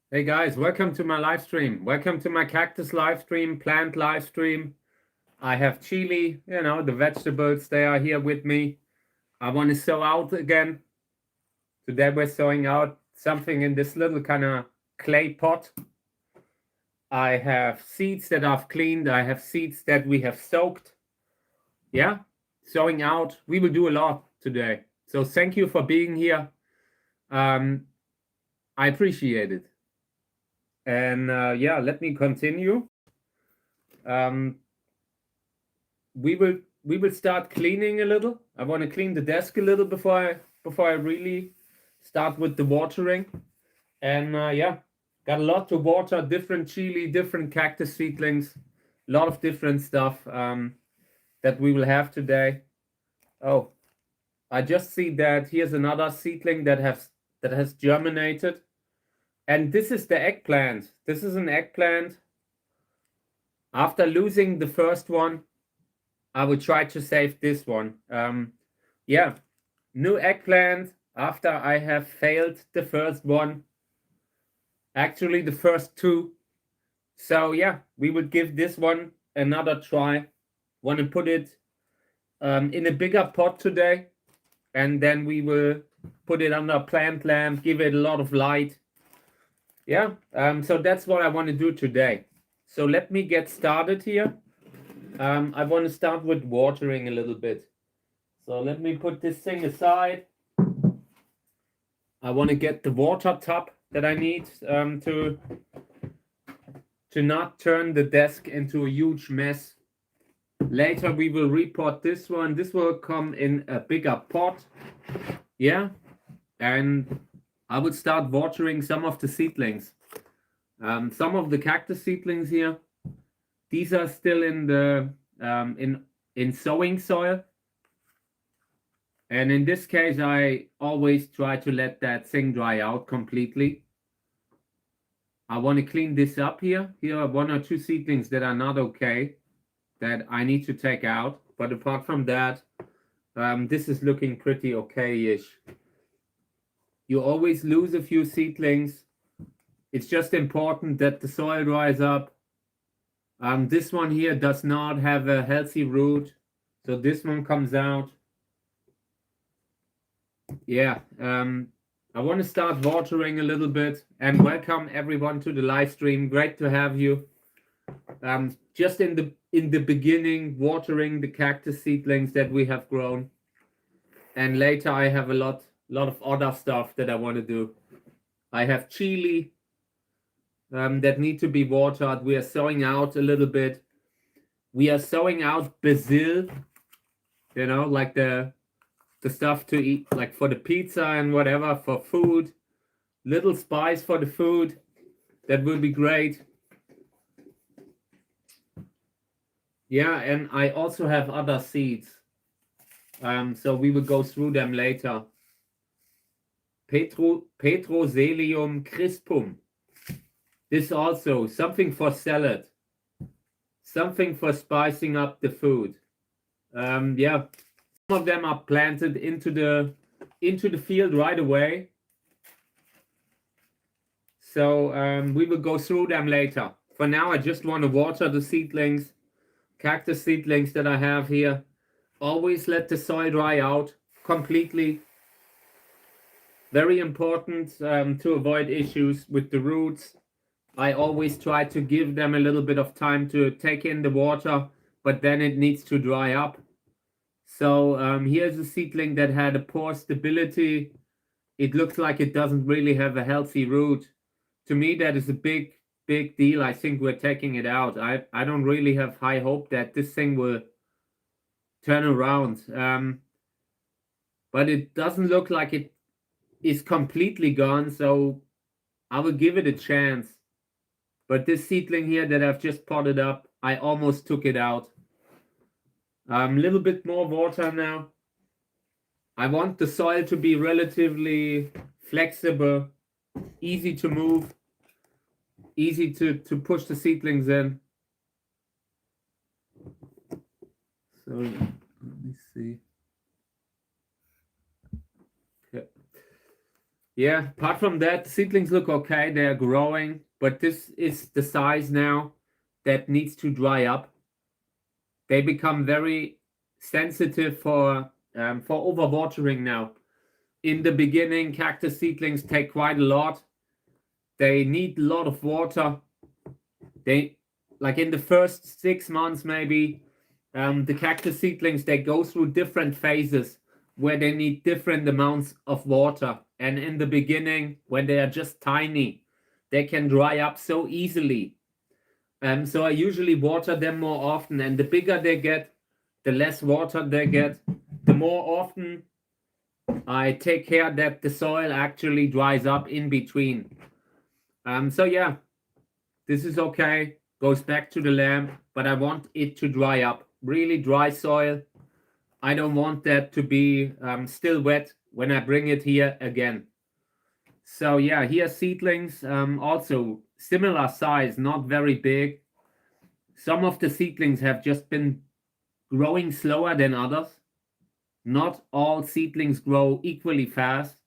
Hey guys, welcome to my live stream. Welcome to my cactus live stream, plant live stream. I have chili, the vegetables, they are here with me. I want to sow out again. Today we're sowing out something in this little kind of clay pot. I have seeds that I've cleaned. I have seeds that we have soaked. Yeah, sowing out. We will do a lot today. So thank you for being here. I appreciate it. And yeah, let me continue. Um, we will start cleaning a little. I want to clean the desk a little before I really start with the watering. And yeah, got a lot to water. Different chili, different cactus seedlings, a lot of different stuff that we will have today. Oh, I just see that here's another seedling that has germinated, and this is the eggplant. This is an eggplant. After losing the first one, I will try to save this one. Yeah, new eggplant after I have failed the first one. Actually, the first two. So yeah, we will give this one another try. Want to put it in a bigger pot today, and then we will put it under a plant lamp, give it a lot of light. Yeah, so that's what I want to do today. So let me get started here. I want to start with watering a little bit. So let me put this thing aside. I want to get the water tub that I need to not turn the desk into a huge mess. Later we will repot this one. This will come in a bigger pot. Yeah, and I would start watering some of the seedlings. Some of the cactus seedlings here. These are still in the in sowing soil. And in this case, I always try to let that thing dry out completely. I want to clean this up here. Here are one or two seedlings that are not okay, that I need to take out. But apart from that, this is looking pretty okay-ish. You always lose a few seedlings. It's just important that the soil dries up. This one here does not have a healthy root, so this one comes out. Yeah, I want to start watering a little bit, and welcome everyone to the live stream. Great to have you. Just in the beginning, watering the cactus seedlings that we have grown, and later I have a lot of other stuff that I want to do. I have chili that need to be watered. We are sowing out a little bit. We are sowing out basil, like the stuff to eat, like for the pizza and whatever, for food. Little spice for the food. That will be great. Yeah, and I also have other seeds. So we will go through them later. Petroselium crispum. This also, something for salad. Something for spicing up the food. Yeah, some of them are planted into the field right away. So we will go through them later. For now, I just want to water the seedlings, cactus seedlings that I have here. Always let the soil dry out completely. Very important to avoid issues with the roots. I always try to give them a little bit of time to take in the water, but then it needs to dry up. So here's a seedling that had a poor stability. It looks like it doesn't really have a healthy root. To me, that is a big deal. I think we're taking it out. I don't really have high hope that this thing will turn around. But it doesn't look like it is completely gone, so I will give it a chance. But this seedling here that I've just potted up, I almost took it out. A little bit more water now. I want the soil to be relatively flexible, easy to move, easy to push the seedlings in. So let me see. Okay. Yeah, apart from that, seedlings look okay. They're growing, but this is the size now that needs to dry up. They become very sensitive for overwatering now. In the beginning, cactus seedlings take quite a lot. They need a lot of water. They, like in the first 6 months maybe, the cactus seedlings, they go through different phases where they need different amounts of water. And in the beginning, when they are just tiny, they can dry up so easily. So I usually water them more often, and the bigger they get, the less water they get, the more often I take care that the soil actually dries up in between. So yeah, this is okay. Goes back to the lamp, but I want it to dry up. Really dry soil. I don't want that to be still wet when I bring it here again. So yeah, here seedlings, also similar size, not very big. Some of the seedlings have just been growing slower than others. Not all seedlings grow equally fast.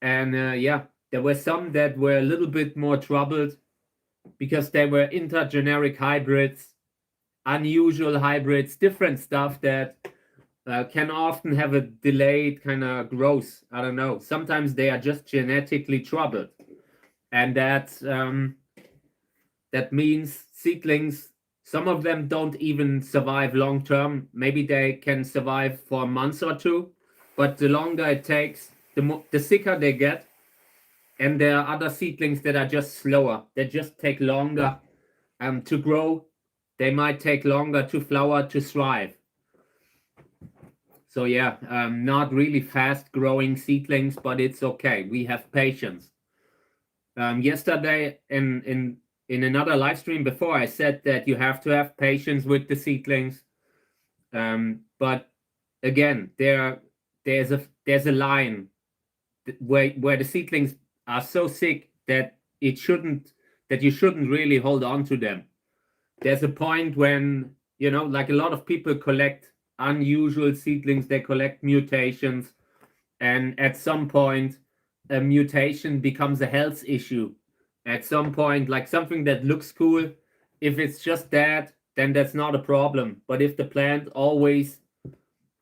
And yeah, there were some that were a little bit more troubled because they were intergeneric hybrids, unusual hybrids, different stuff that can often have a delayed kind of growth. I don't know. Sometimes they are just genetically troubled. And that means seedlings, some of them don't even survive long term. Maybe they can survive for a month or two, but the longer it takes, the sicker they get. And there are other seedlings that are just slower. They just take longer to grow. They might take longer to flower, to thrive. So yeah, not really fast growing seedlings, but it's okay. We have patience. Yesterday in another live stream before, I said that you have to have patience with the seedlings. But again, there's a line where the seedlings are so sick that you shouldn't really hold on to them. There's a point when, like a lot of people collect unusual seedlings, they collect mutations, and at some point a mutation becomes a health issue. At some point, like something that looks cool, if it's just that, then that's not a problem. But if the plant always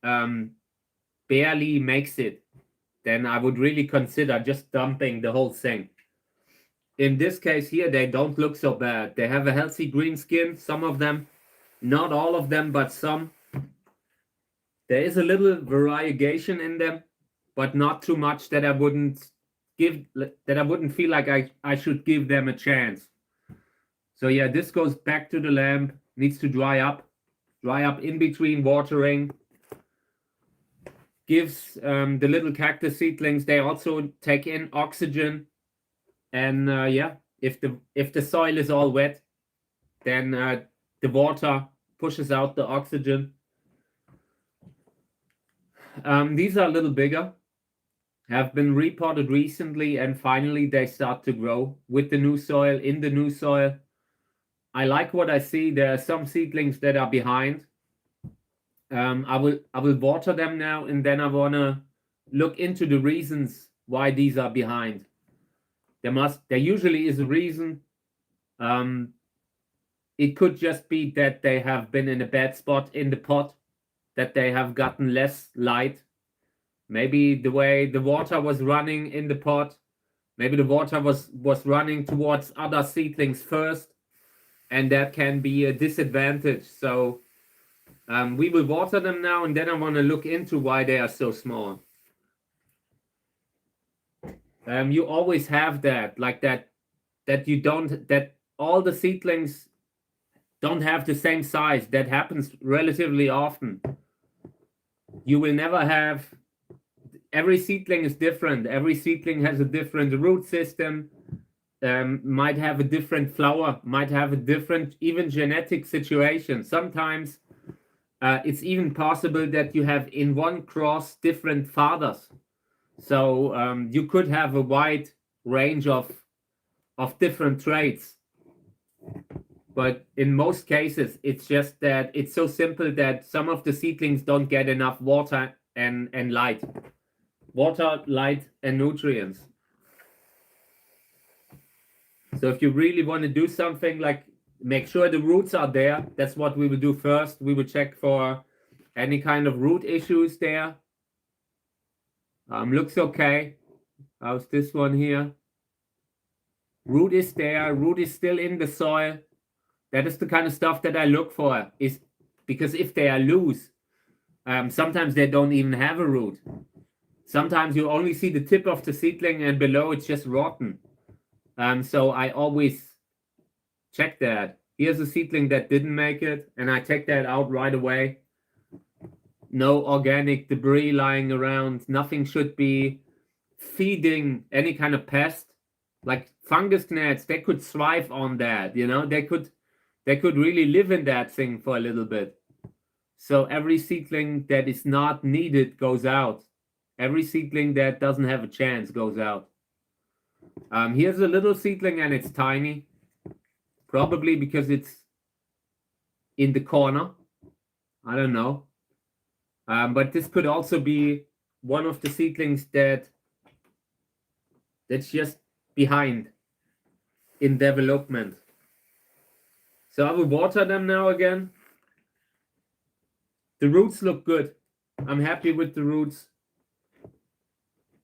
barely makes it, then I would really consider just dumping the whole thing. In this case here, they don't look so bad. They have a healthy green skin, some of them, not all of them, but some. There is a little variegation in them, but not too much that I wouldn't feel like I should give them a chance. So yeah, this goes back to the lamp, needs to dry up in between watering. Gives the little cactus seedlings, they also take in oxygen. And yeah, if the soil is all wet, then the water pushes out the oxygen. These are a little bigger, have been repotted recently, and finally they start to grow with the new soil, in the new soil. I like what I see. There are some seedlings that are behind. I will water them now, and then I want to look into the reasons why these are behind. There usually is a reason. It could just be that they have been in a bad spot in the pot, that they have gotten less light. Maybe the way the water was running in the pot, maybe the water was running towards other seedlings first, and that can be a disadvantage. So we will water them now, and then I want to look into why they are so small. You always have that, like that all the seedlings don't have the same size. That happens relatively often. You will never have, every seedling is different. Every seedling has a different root system, might have a different flower, might have a different even genetic situation. Sometimes it's even possible that you have in one cross different fathers. So you could have a wide range of different traits. But in most cases, it's just that it's so simple that some of the seedlings don't get enough water and light. water, light, and nutrients. So if you really want to do something, like make sure the roots are there, that's what we will do first. We will check for any kind of root issues there. Looks okay. How's this one here? Root is there, root is still in the soil. That is the kind of stuff that I look for, is because if they are loose, sometimes they don't even have a root. Sometimes you only see the tip of the seedling and below it's just rotten. So I always check that. Here's a seedling that didn't make it, and I take that out right away. No organic debris lying around. Nothing should be feeding any kind of pest. Like fungus gnats, they could thrive on that, you know? They could really live in that thing for a little bit. So every seedling that is not needed goes out. Every seedling that doesn't have a chance goes out. Here's a little seedling and it's tiny. Probably because it's in the corner. I don't know. But this could also be one of the seedlings that's just behind in development. So I will water them now again. The roots look good. I'm happy with the roots.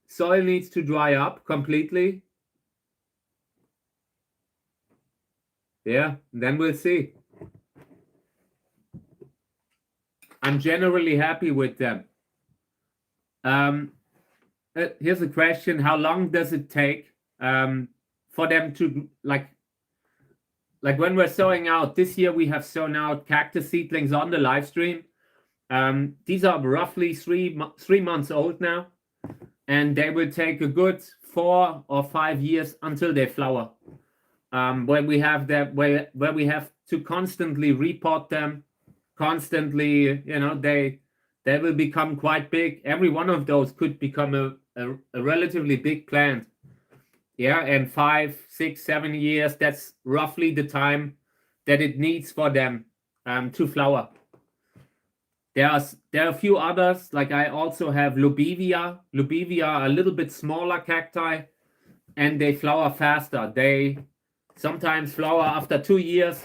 Soil needs to dry up completely. Yeah, then we'll see. I'm generally happy with them. Here's a question. How long does it take for them to, like when we're sowing out, this year we have sown out cactus seedlings on the live stream. These are roughly 3 months old now, and they will take a good 4 or 5 years until they flower. Where we have we have to constantly repot them, constantly, you know, they will become quite big. Every one of those could become a relatively big plant. Yeah, and 5, 6, 7 years, that's roughly the time that it needs for them to flower. There are a few others, like I also have lobevia. Lobevia are a little bit smaller cacti, and they flower faster. They sometimes flower after 2 years.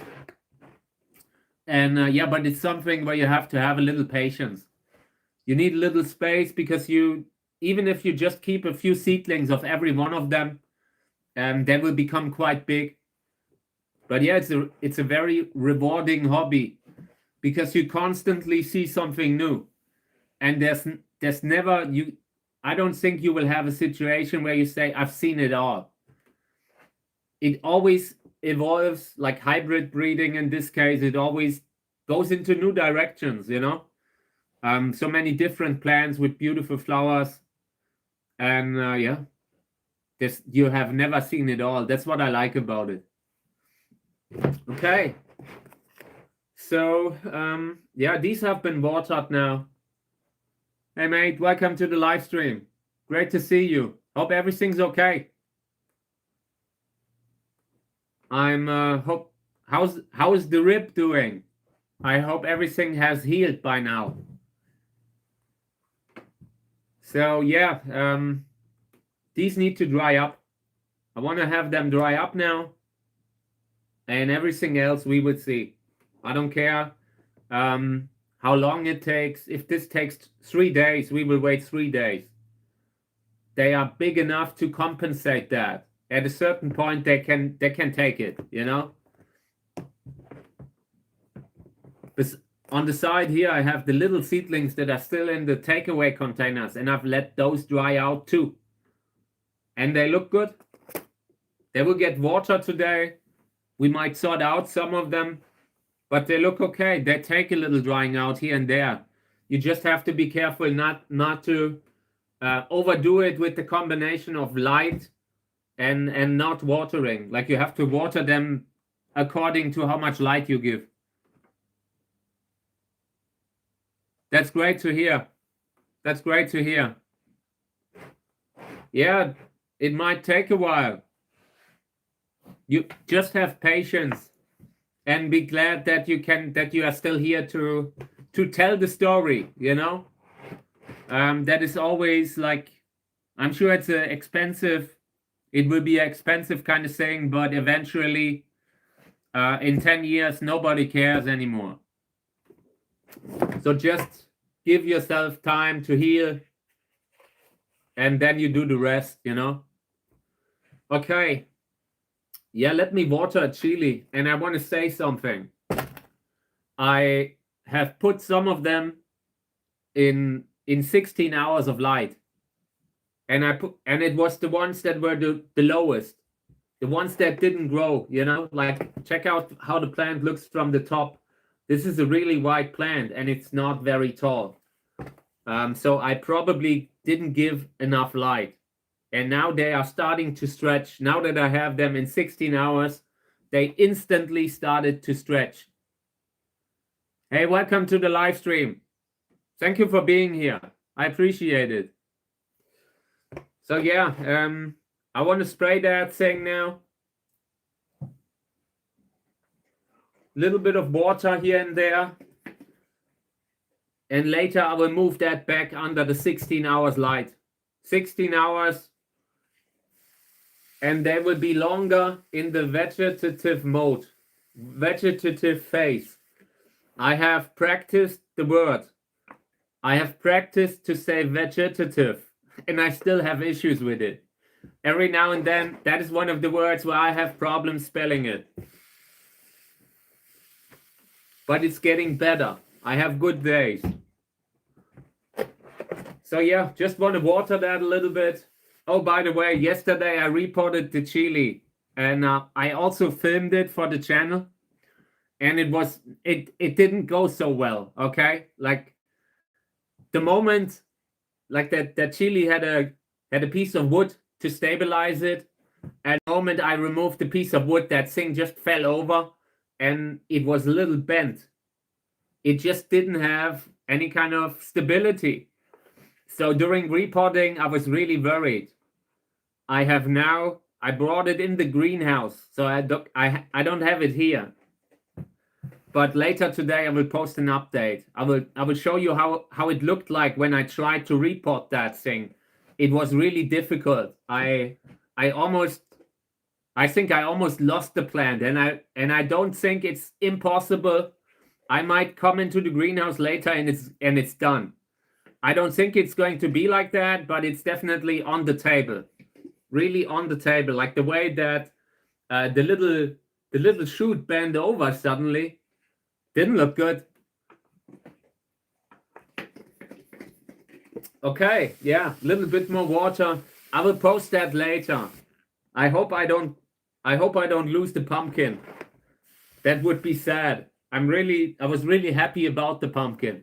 And yeah, but it's something where you have to have a little patience. You need a little space, because even if you just keep a few seedlings of every one of them, they will become quite big. But yeah, it's a very rewarding hobby, because you constantly see something new, and there's never I don't think you will have a situation where you say, I've seen it all. It always evolves, like hybrid breeding in this case. It always goes into new directions, you know. So many different plants with beautiful flowers, and yeah, you have never seen it all. That's what I like about it. Okay, so yeah, these have been watered now. Hey mate, welcome to the live stream. Great to see you. Hope everything's okay. How is the rib doing? I hope everything has healed by now. So yeah, these need to dry up. I want to have them dry up now, and everything else we will see. I don't care how long it takes. If this takes 3 days, we will wait 3 days. They are big enough to compensate that. At a certain point, they can take it, you know. But on the side here, I have the little seedlings that are still in the takeaway containers, and I've let those dry out too. And they look good. They will get water today. We might sort out some of them, but they look okay. They take a little drying out here and there. You just have to be careful not to overdo it with the combination of light and not watering. Like, you have to water them according to how much light you give. That's great to hear. That's great to hear. Yeah, it might take a while. You just have patience and be glad that you are still here to tell the story, you know. That is always like I'm sure it's expensive. It will be an expensive kind of thing, but eventually, in 10 years, nobody cares anymore. So just give yourself time to heal, and then you do the rest, you know? Okay. Yeah, let me water chili, and I want to say something. I have put some of them in 16 hours of light, and it was the ones that were the lowest, the ones that didn't grow, you know? Like, check out how the plant looks from the top. This is a really wide plant, and it's not very tall. So I probably didn't give enough light. And now they are starting to stretch. Now that I have them in 16 hours, they instantly started to stretch. Hey, welcome to the live stream. Thank you for being here. I appreciate it. So yeah, I want to spray that thing now. Little bit of water here and there. And later I will move that back under the 16 hours light. 16 hours. And they will be longer in the vegetative mode, vegetative phase. I have practiced the word. I have practiced to say vegetative, and I still have issues with it. Every now and then, that is one of the words where I have problems spelling it. But it's getting better. I have good days. So yeah, just want to water that a little bit. Oh, by the way, yesterday I reported the chili, and I also filmed it for the channel, and it didn't go so well. Okay, like the moment, like that chili had a piece of wood to stabilize it, and the moment I removed the piece of wood, that thing just fell over, and it was a little bent. It just didn't have any kind of stability. So during repotting, I was really worried. I brought it in the greenhouse, so I don't have it here. But later today, I will post an update. I will show you how it looked like when I tried to repot that thing. It was really difficult. I think I almost lost the plant, and I don't think it's impossible. I might come into the greenhouse later and it's done. I don't think it's going to be like that, but it's definitely on the table. Really on the table, like the way that the little shoot bent over suddenly didn't look good. Okay, yeah, a little bit more water. I will post that later. I hope I don't lose the pumpkin. That would be sad. I was really happy about the pumpkin.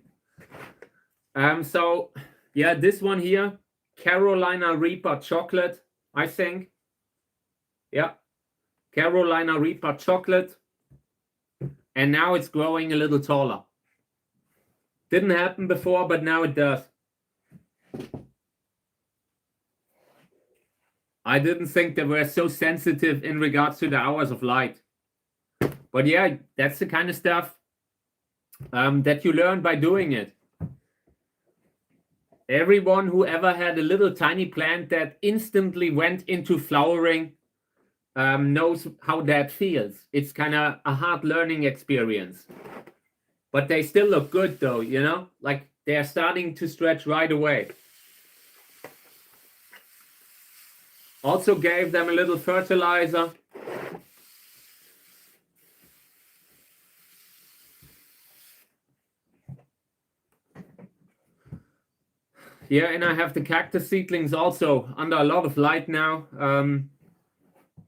So yeah, this one here, Carolina Reaper chocolate, I think. Yeah, Carolina Reaper chocolate. And now it's growing a little taller. Didn't happen before, but now it does. I didn't think they were so sensitive in regards to the hours of light. But yeah, that's the kind of stuff that you learn by doing it. Everyone who ever had a little tiny plant that instantly went into flowering knows how that feels. It's kind of a hard learning experience. But they still look good though, you know? Like they're starting to stretch right away. Also gave them a little fertilizer. Yeah, and I have the cactus seedlings also under a lot of light now.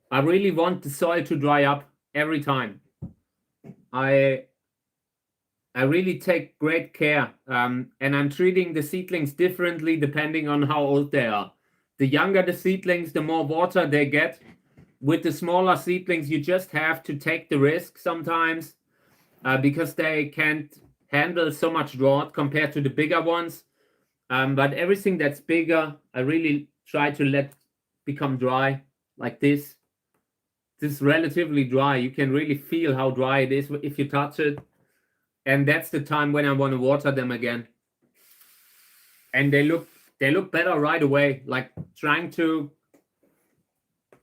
I really want the soil to dry up every time. I really take great care, and I'm treating the seedlings differently depending on how old they are. The younger the seedlings, the more water they get. With the smaller seedlings, you just have to take the risk sometimes because they can't handle so much drought compared to the bigger ones. But everything that's bigger, I really try to let become dry like this. This is relatively dry. You can really feel how dry it is if you touch it. And that's the time when I want to water them again. And they look they look better right away. Like trying to,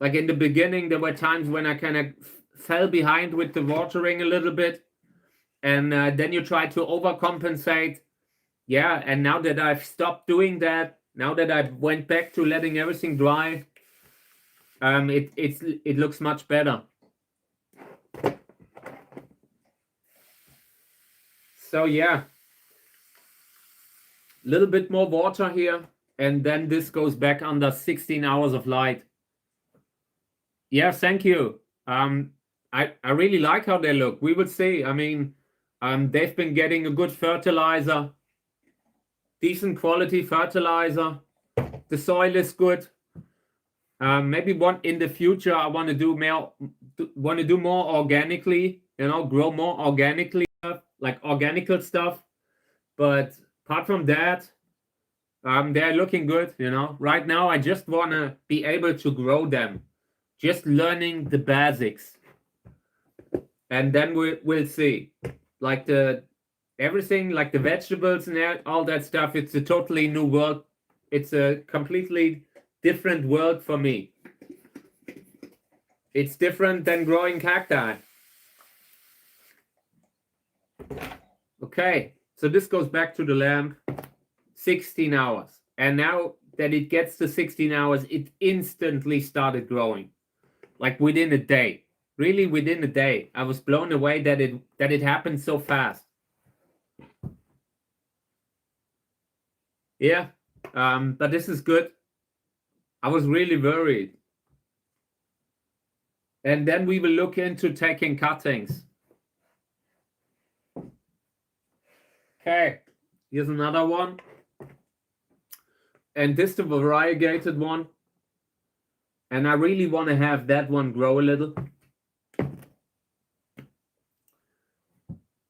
like in the beginning, there were times when I kind of fell behind with the watering a little bit. And then you try to overcompensate. Yeah, and now that I've stopped doing that, now that I've went back to letting everything dry, it looks much better. So yeah, a little bit more water here, and then this goes back under 16 hours of light. Yeah, thank you. I really like how they look. We will see. I mean, they've been getting a good fertilizer, decent quality fertilizer. The soil is good. Maybe one in the future I want to do more organically, grow more organically, like organical stuff. But apart from that, they're looking good, Right now I just want to be able to grow them, just learning the basics. And then we'll see. Like everything, like the vegetables and all that stuff, it's a totally new world. It's a completely different world for me. It's different than growing cacti. Okay, so this goes back to the lamp, 16 hours. And now that it gets to 16 hours, it instantly started growing. Like within a day. Really within a day. I was blown away that it happened so fast. Yeah, but this is good. I was really worried. And then we will look into taking cuttings. Okay, here's another one. And this is the variegated one. And I really want to have that one grow a little.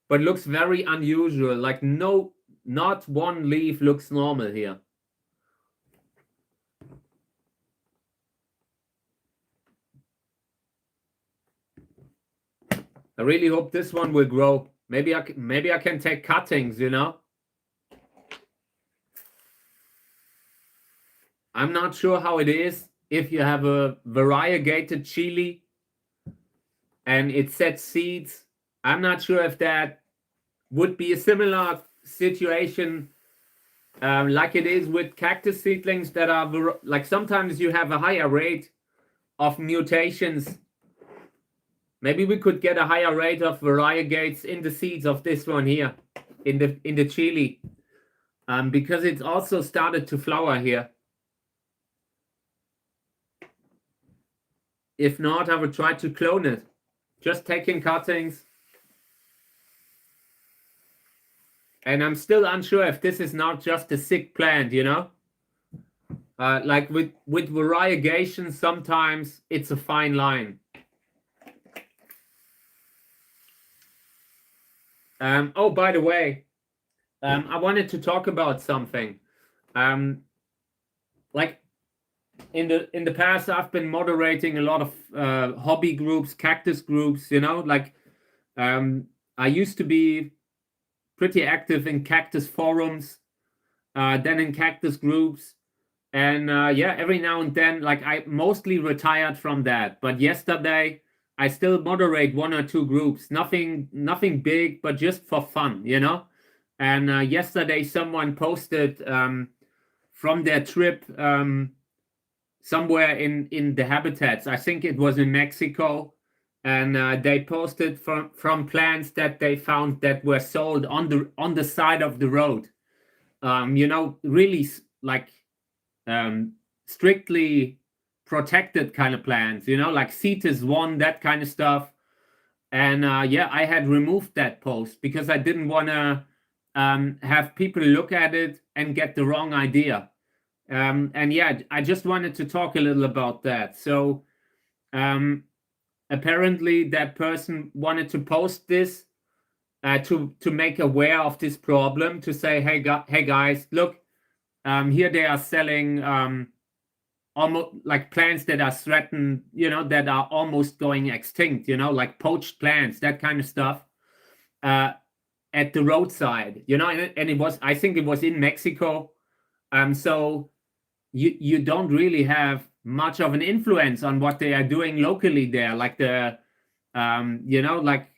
But looks very unusual. Like not one leaf looks normal here. I really hope this one will grow. Maybe I can take cuttings, I'm not sure how it is if you have a variegated chili and it sets seeds. I'm not sure if that would be a similar situation like it is with cactus seedlings that are like sometimes you have a higher rate of mutations. Maybe we could get a higher rate of variegates in the seeds of this one here, in the chili, because it's also started to flower here. If not, I would try to clone it. Just taking cuttings. And I'm still unsure if this is not just a sick plant, Like with variegation, sometimes it's a fine line. Oh, by the way, I wanted to talk about something. Like in the past, I've been moderating a lot of hobby groups, cactus groups, Like I used to be pretty active in cactus forums, then in cactus groups, and yeah, every now and then, like I mostly retired from that. But yesterday, I still moderate one or two groups, nothing big, but just for fun, And yesterday, someone posted from their trip somewhere in the habitats. I think it was in Mexico, and they posted from plants that they found that were sold on the side of the road. Really like strictly protected kind of plants, like Cetus one, that kind of stuff. And yeah, I had removed that post because I didn't want to have people look at it and get the wrong idea. And yeah, I just wanted to talk a little about that. So apparently that person wanted to post this to make aware of this problem, to say, hey guys, look, here they are selling almost like plants that are threatened, that are almost going extinct, like poached plants, that kind of stuff, at the roadside, and it was, I think it was in Mexico, So you don't really have much of an influence on what they are doing locally there, like the like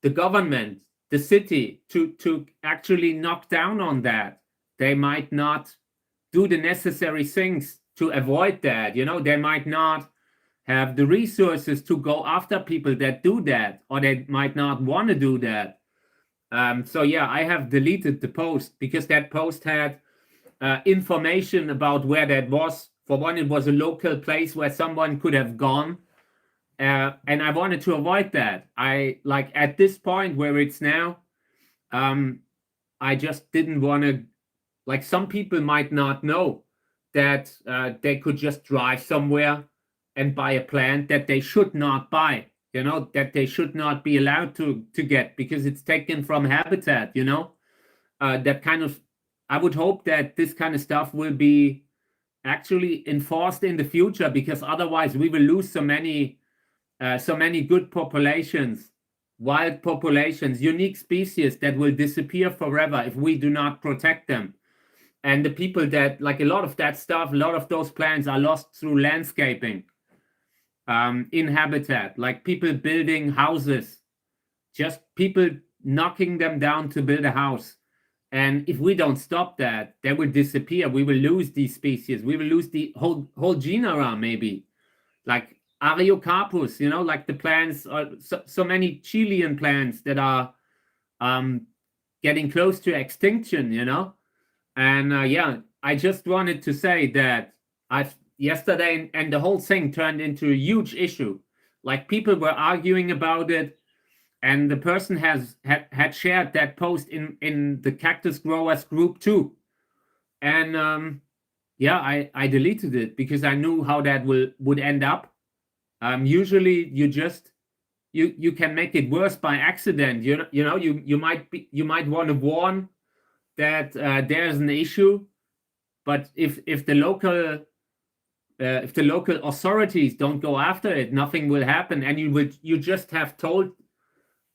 the government, the city, to actually knock down on that. They might not do the necessary things to avoid that. They might not have the resources to go after people that do that, or they might not want to do that. So yeah, I have deleted the post because that post had information about where that was. For one, it was a local place where someone could have gone, and I wanted to avoid that. I like at this point where it's now, I just didn't want to. Like, some people might not know that they could just drive somewhere and buy a plant that they should not buy. That they should not be allowed to get because it's taken from habitat. That kind of. I would hope that this kind of stuff will be actually enforced in the future, because otherwise we will lose so many good populations, wild populations, unique species that will disappear forever if we do not protect them. And the people that, like, a lot of that stuff, a lot of those plants are lost through landscaping, in habitat, like people building houses, just people knocking them down to build a house. And if we don't stop that, they will disappear. We will lose these species. We will lose the whole genera, maybe. Like Ariocarpus, like the plants, so many Chilean plants that are getting close to extinction, And yeah, I just wanted to say that yesterday, and the whole thing turned into a huge issue. Like, people were arguing about it, and the person had shared that post in the cactus growers group too. And yeah, I deleted it because I knew how that would end up. Usually you can make it worse by accident. You might want to warn that there's an issue, but if the local authorities don't go after it, nothing will happen, and you just have told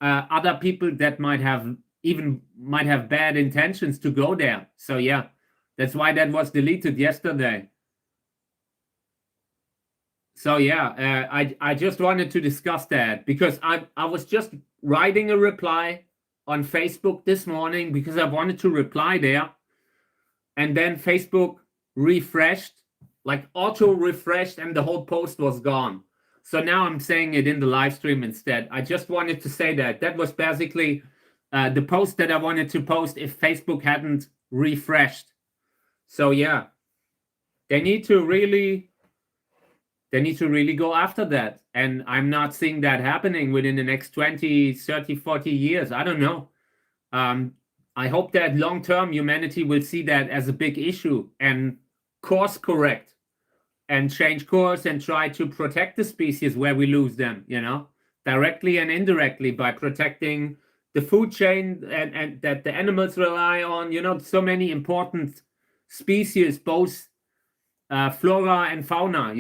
other people that might have bad intentions to go there. So yeah, that's why that was deleted yesterday. So yeah, I just wanted to discuss that because I was just writing a reply on Facebook this morning because I wanted to reply there, and then Facebook refreshed, like auto refreshed, and the whole post was gone. So now I'm saying it in the live stream instead. I just wanted to say that was basically the post that I wanted to post if Facebook hadn't refreshed. So yeah, they need to really go after that. And I'm not seeing that happening within the next 20, 30, 40 years. I don't know. I hope that long-term humanity will see that as a big issue and course correct and change course and try to protect the species where we lose them, directly and indirectly, by protecting the food chain and that the animals rely on, so many important species, both flora and fauna,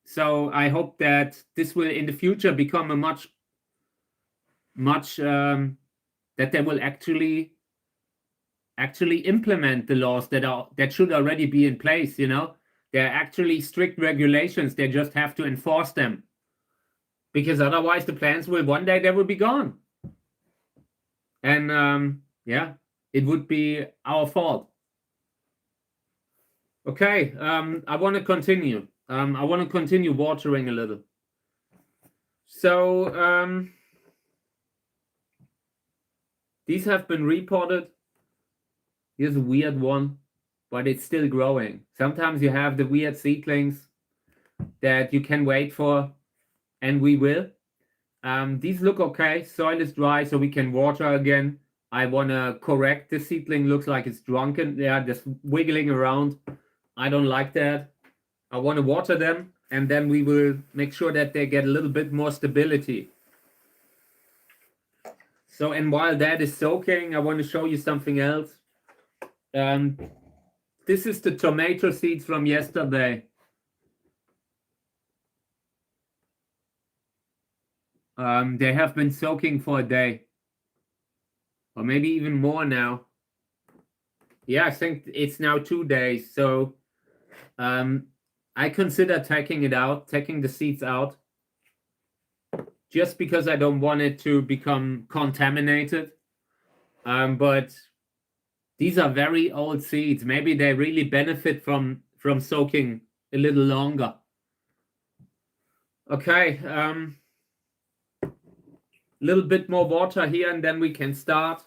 So I hope that this will in the future become a much that they will actually implement the laws that should already be in place. They're actually strict regulations. They just have to enforce them, because otherwise the plants will one day they will be gone, and yeah, it would be our fault. Okay, I want to continue. I want to continue watering a little. So these have been repotted. Here's a weird one, but it's still growing. Sometimes you have the weird seedlings that you can wait for, and we will. These look okay. Soil is dry, so we can water again. I want to correct the seedling. Looks like it's drunken. They are just wiggling around. I don't like that. I want to water them, and then we will make sure that they get a little bit more stability. So, and while that is soaking, I want to show you something else. This is the tomato seeds from yesterday. They have been soaking for a day, or maybe even more now. Yeah, I think it's now 2 days. So I consider taking the seeds out, just because I don't want it to become contaminated. But these are very old seeds. Maybe they really benefit from soaking a little longer. Okay, a little bit more water here, and then we can start.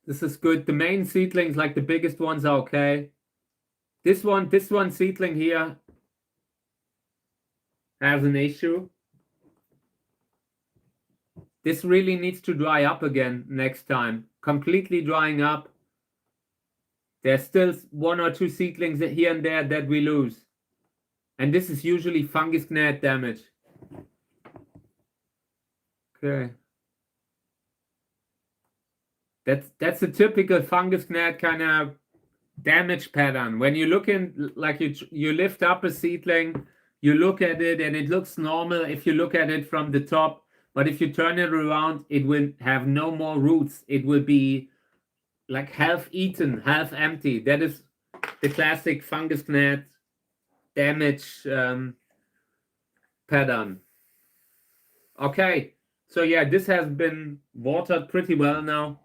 This is good. The main seedlings, like the biggest ones, are okay. This one seedling here has an issue. This really needs to dry up again next time. Completely drying up. There's still 1 or 2 seedlings here and there that we lose. And this is usually fungus gnat damage. Okay. That's a typical fungus gnat kind of damage pattern. When you look in, like you lift up a seedling, you look at it and it looks normal if you look at it from the top. But if you turn it around, it will have no more roots. It will be like half eaten, half empty. That is the classic fungus gnat damage pattern. Okay, so yeah, this has been watered pretty well now.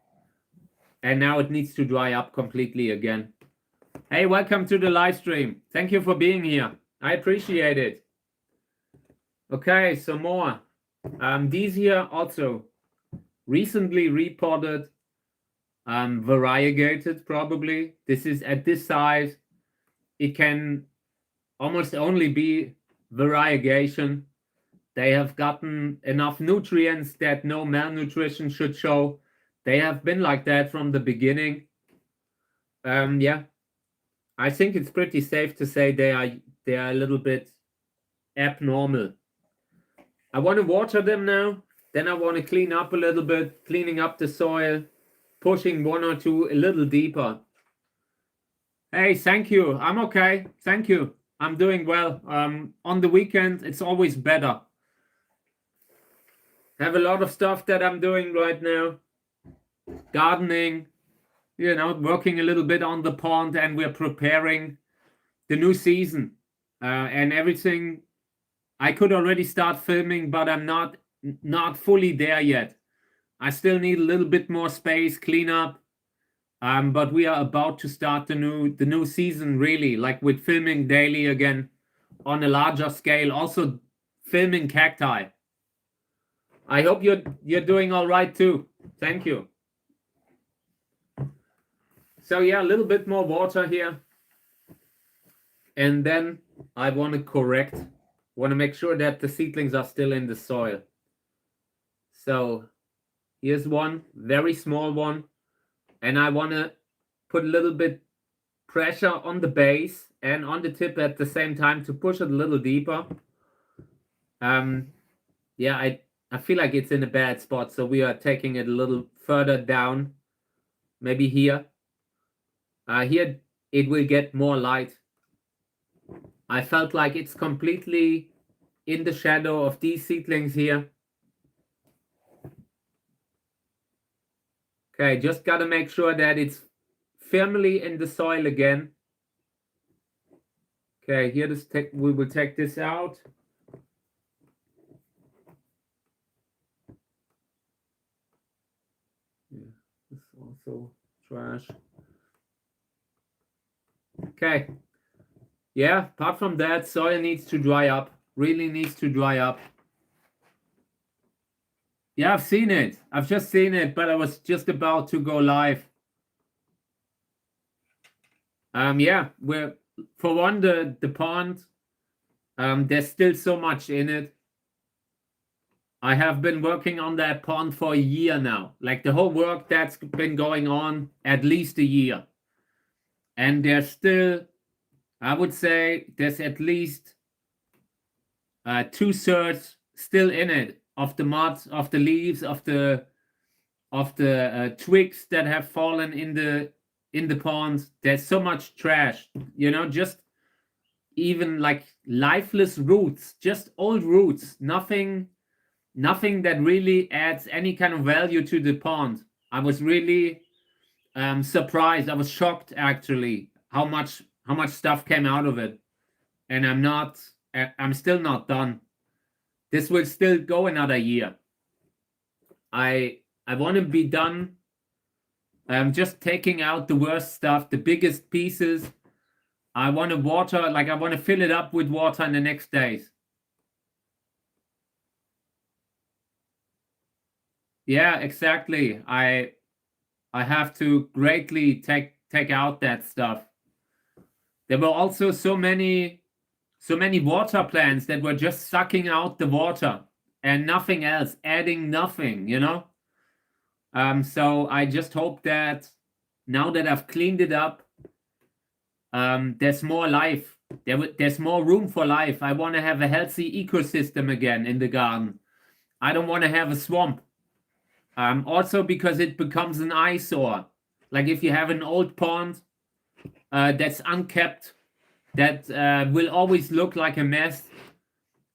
And now it needs to dry up completely again. Hey, welcome to the live stream. Thank you for being here. I appreciate it. Okay, some more. These here also recently reported variegated, probably. This is at this size. It can almost only be variegation. They have gotten enough nutrients that no malnutrition should show. They have been like that from the beginning. Yeah, I think it's pretty safe to say they are a little bit abnormal. I want to water them now. Then I want to clean up a little bit, cleaning up the soil, pushing 1 or 2 a little deeper. Hey, thank you. I'm okay. Thank you. I'm doing well. On the weekend, it's always better. Have a lot of stuff that I'm doing right now. Gardening, you know, working a little bit on the pond, and we're preparing the new season and everything. I could already start filming, but I'm not fully there yet. I still need a little bit more space, clean up. But we are about to start the new season, really, like with filming daily again on a larger scale. Also filming cacti. I hope you're doing all right too. Thank you. So yeah, a little bit more water here. And then I want to make sure that the seedlings are still in the soil. So here's one, very small one. And I want to put a little bit pressure on the base and on the tip at the same time to push it a little deeper. Yeah, I feel like it's in a bad spot, so we are taking it a little further down. Maybe here. Here it will get more light. I felt like it's completely in the shadow of these seedlings here. Okay, just got to make sure that it's firmly in the soil again. Okay, here we will take this out. Yeah, this is also trash. Okay. Yeah, apart from that, soil needs to dry up. Really needs to dry up. Yeah, I've seen it. I've just seen it, but I was just about to go live. Yeah, for one, the pond, there's still so much in it. I have been working on that pond for a year now. Like the whole work that's been going on at least a year. And there's still, I would say, there's at least 2/3 still in it of the mud, of the leaves, of the twigs that have fallen in the pond. There's so much trash, you know, just even like lifeless roots, just old roots, nothing nothing that really adds any kind of value to the pond. I was really surprised. I was shocked actually how much stuff came out of it, and I'm still not done. This will still go another year. I want to be done. Just taking out the worst stuff, the biggest pieces. I want to water, like I want to fill it up with water in the next days. Yeah, exactly. I have to greatly take out that stuff. There were also so many water plants that were just sucking out the water and nothing else, adding nothing, you know? So I just hope that now that I've cleaned it up, there's more life. There's more room for life. I want to have a healthy ecosystem again in the garden. I don't want to have a swamp. Also because it becomes an eyesore. Like if you have an old pond that's unkept, that will always look like a mess.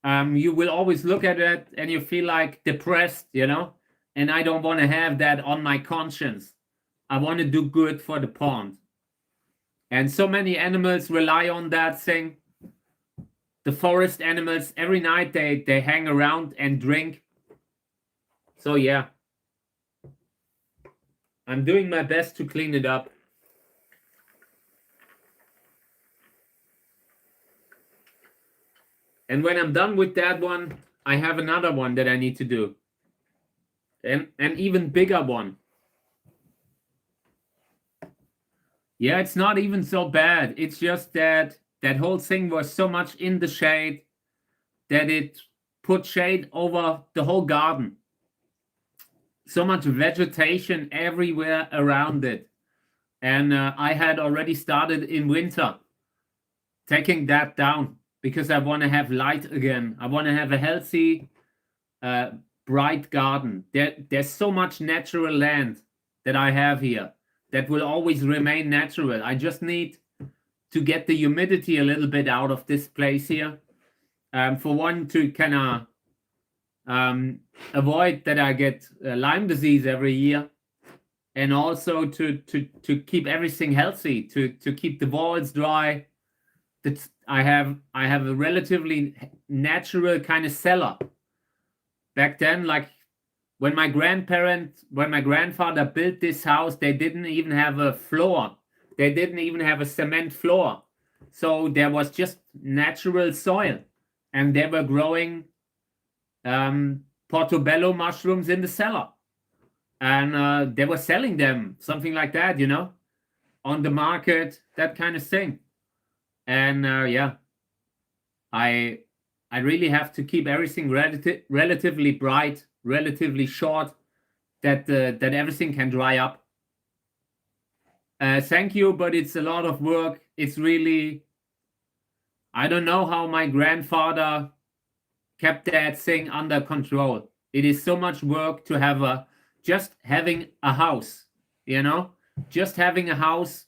You will always look at it and you feel like depressed, you know? And I don't want to have that on my conscience. I want to do good for the pond. And so many animals rely on that thing. The forest animals, every night they hang around and drink. So yeah. I'm doing my best to clean it up. And when I'm done with that one, I have another one that I need to do. An even bigger one. Yeah, it's not even so bad. It's just that that whole thing was so much in the shade that it put shade over the whole garden. So much vegetation everywhere around it. And I had already started in winter taking that down because I want to have light again. I want to have a healthy, bright garden. There's so much natural land that I have here that will always remain natural. I just need to get the humidity a little bit out of this place here. For one, to kind of avoid that I get Lyme disease every year, and also to keep everything healthy, to keep the walls dry. That I have a relatively natural kind of cellar. Back then, like when my grandfather built this house, they didn't even have a floor. They didn't even have a cement floor. So there was just natural soil, and they were growing portobello mushrooms in the cellar, and they were selling them, something like that, you know, on the market, that kind of thing. And yeah, I really have to keep everything relatively bright, relatively short, that everything can dry up. Thank you, but it's a lot of work. It's really, I don't know how my grandfather kept that thing under control. It is so much work to have just having a house, you know? Just having a house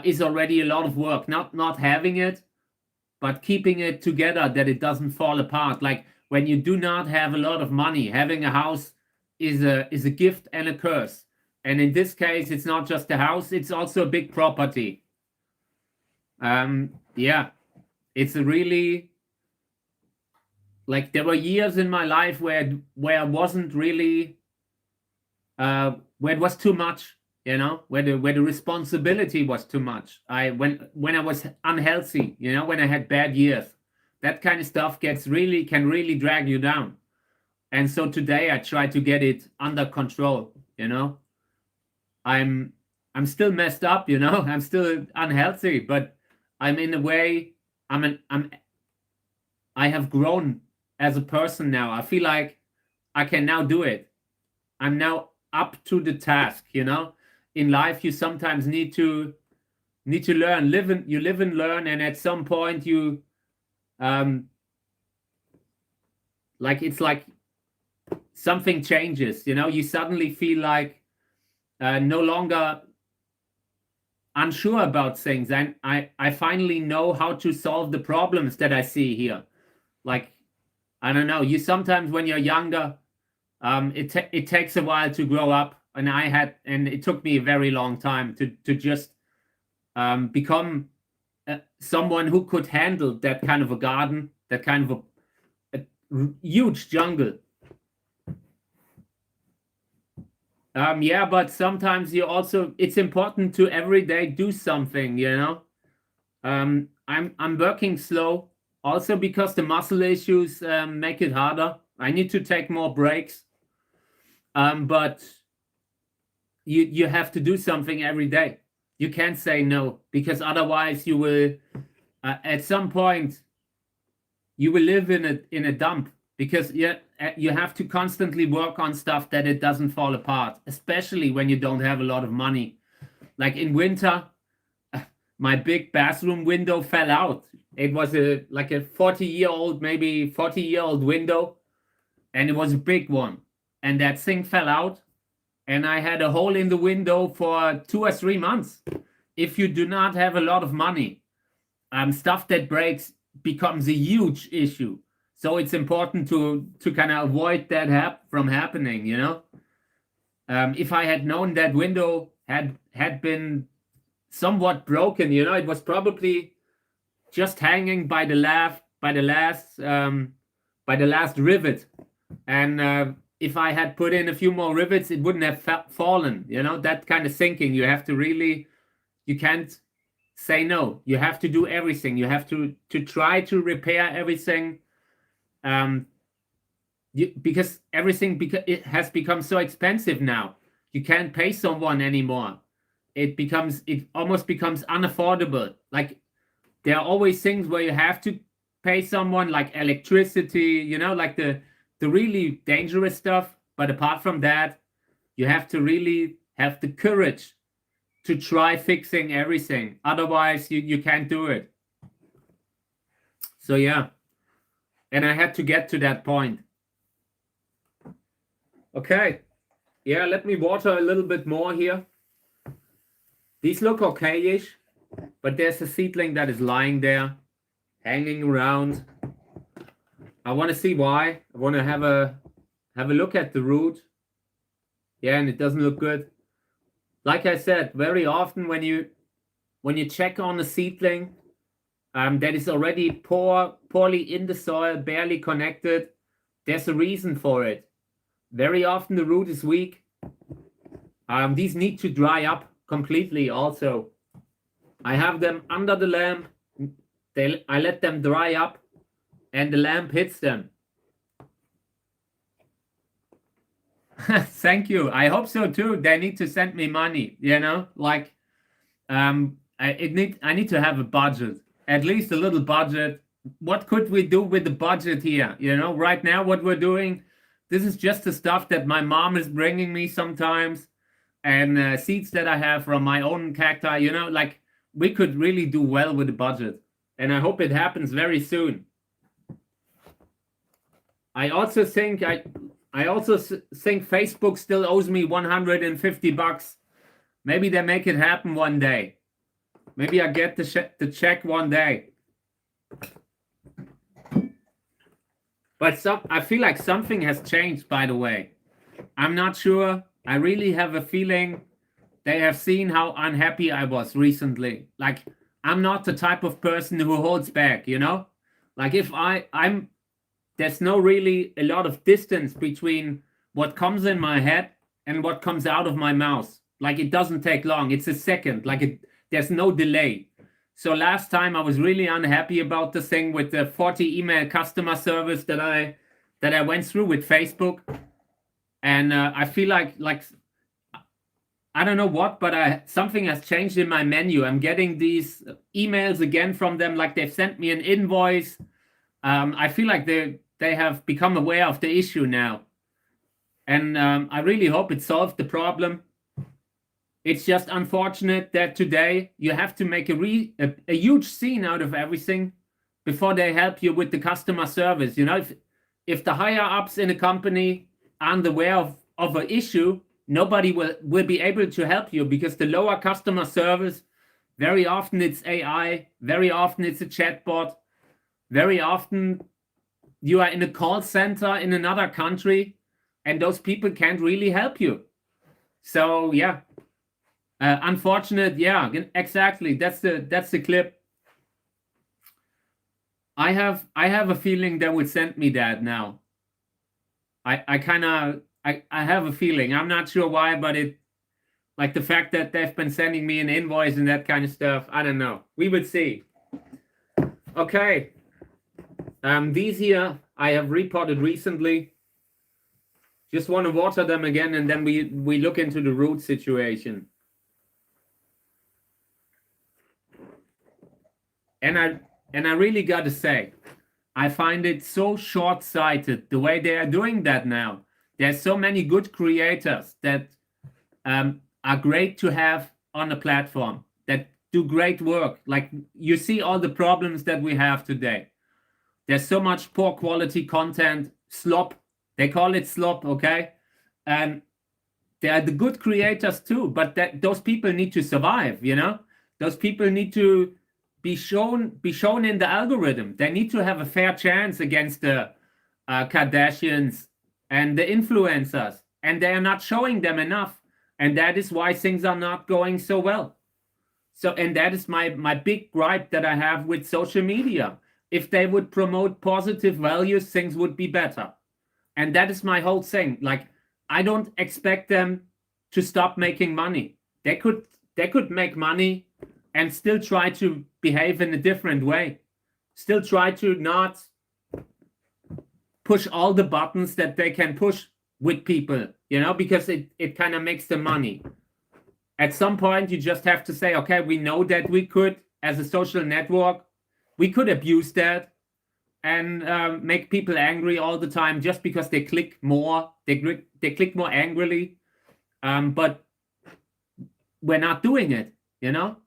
is already a lot of work. Not having it, but keeping it together, that it doesn't fall apart. Like when you do not have a lot of money, having a house is a gift and a curse. And in this case, it's not just a house, it's also a big property. Yeah, it's a really, like there were years in my life where I wasn't really, where it was too much, you know, where the responsibility was too much. When I was unhealthy, you know, when I had bad years, that kind of stuff can really drag you down. And so today I try to get it under control, you know. I'm still messed up, you know. I'm still unhealthy, but I'm in a way, I have grown as a person now. I feel like I can now do it. I'm now up to the task, you know. In life, you sometimes need to learn. You live and learn, and at some point you like it's like something changes, you know. You suddenly feel like no longer unsure about things, and I finally know how to solve the problems that I see here. Like I don't know. You sometimes when you're younger, it takes a while to grow up, and it took me a very long time to just become someone who could handle that kind of a garden, that kind of a huge jungle. Yeah, but sometimes it's important to every day do something, you know. I'm working slow, also because the muscle issues make it harder. I need to take more breaks. But you have to do something every day. You can't say no, because otherwise you will at some point you will live in a dump, because you have to constantly work on stuff that it doesn't fall apart, especially when you don't have a lot of money. Like in winter, my big bathroom window fell out. It was like a 40-year-old window, and it was a big one, and that thing fell out, and I had a hole in the window for 2 or 3 months. If you do not have a lot of money, stuff that breaks becomes a huge issue. So it's important to kind of avoid that from happening, you know. If I had known that window had been somewhat broken, you know, it was probably just hanging by the last rivet, and if I had put in a few more rivets, it wouldn't have fallen, you know. That kind of thinking, you can't say no. You have to do everything. You have to try to repair everything, because it has become so expensive now. You can't pay someone anymore. It almost becomes unaffordable. Like, there are always things where you have to pay someone, like electricity, you know, like the really dangerous stuff. But apart from that, you have to really have the courage to try fixing everything. Otherwise, you can't do it. So yeah, and I had to get to that point. Okay, yeah, let me water a little bit more here. These look okay-ish, but there's a seedling that is lying there, hanging around. I want to see why. I want to have a look at the root. Yeah, and it doesn't look good. Like I said, very often when you check on a seedling that is already poorly in the soil, barely connected, there's a reason for it. Very often the root is weak. These need to dry up completely also. I have them under the lamp. I let them dry up, and the lamp hits them. Thank you. I hope so too. They need to send me money, you know, like I need to have a budget, at least a little budget. What could we do with the budget here? You know, right now what we're doing, this is just the stuff that my mom is bringing me sometimes, and seeds that I have from my own cacti, you know, like we could really do well with the budget, and I hope it happens very soon. I also think Facebook still owes me $150. Maybe they make it happen one day. Maybe I get the check one day. But I feel like something has changed, by the way. I'm not sure. I really have a feeling they have seen how unhappy I was recently. Like, I'm not the type of person who holds back, you know? Like, if there's no really a lot of distance between what comes in my head and what comes out of my mouth. Like, it doesn't take long. It's a second. Like, there's no delay. So last time I was really unhappy about the thing with the 40 email customer service that I went through with Facebook. And I feel like I don't know what, but something has changed in my menu. I'm getting these emails again from them, like they've sent me an invoice. I feel like they have become aware of the issue now. And I really hope it solved the problem. It's just unfortunate that today you have to make a huge scene out of everything before they help you with the customer service. You know, if the higher ups in a company aren't aware of an issue, nobody will be able to help you, because the lower customer service, very often it's AI, very often it's a chatbot, very often you are in a call center in another country, and those people can't really help you. So yeah, unfortunate. Yeah, exactly. That's the clip. I have a feeling they would send me that now. I kind of I have a feeling. I'm not sure why, but it, like the fact that they've been sending me an invoice and that kind of stuff. I don't know. We would see. Okay. These here I have repotted recently. Just want to water them again, and then we look into the root situation. And I really got to say, I find it so short-sighted the way they are doing that now. There's so many good creators that are great to have on the platform, that do great work. Like, you see all the problems that we have today. There's so much poor quality content, slop. They call it slop, okay? And they are the good creators too, but those people need to survive, you know? Those people need to be shown in the algorithm. They need to have a fair chance against the Kardashians and the influencers, and they are not showing them enough, and that is why things are not going so well. So, and that is my big gripe that I have with social media. If they would promote positive values, things would be better. And that is my whole thing. Like, I don't expect them to stop making money. They could make money and still try to behave in a different way. Still try to not push all the buttons that they can push with people, you know, because it kind of makes them money. At some point, you just have to say, okay, we know that we could, as a social network, we could abuse that and make people angry all the time just because they click more. They click more angrily, but we're not doing it, you know.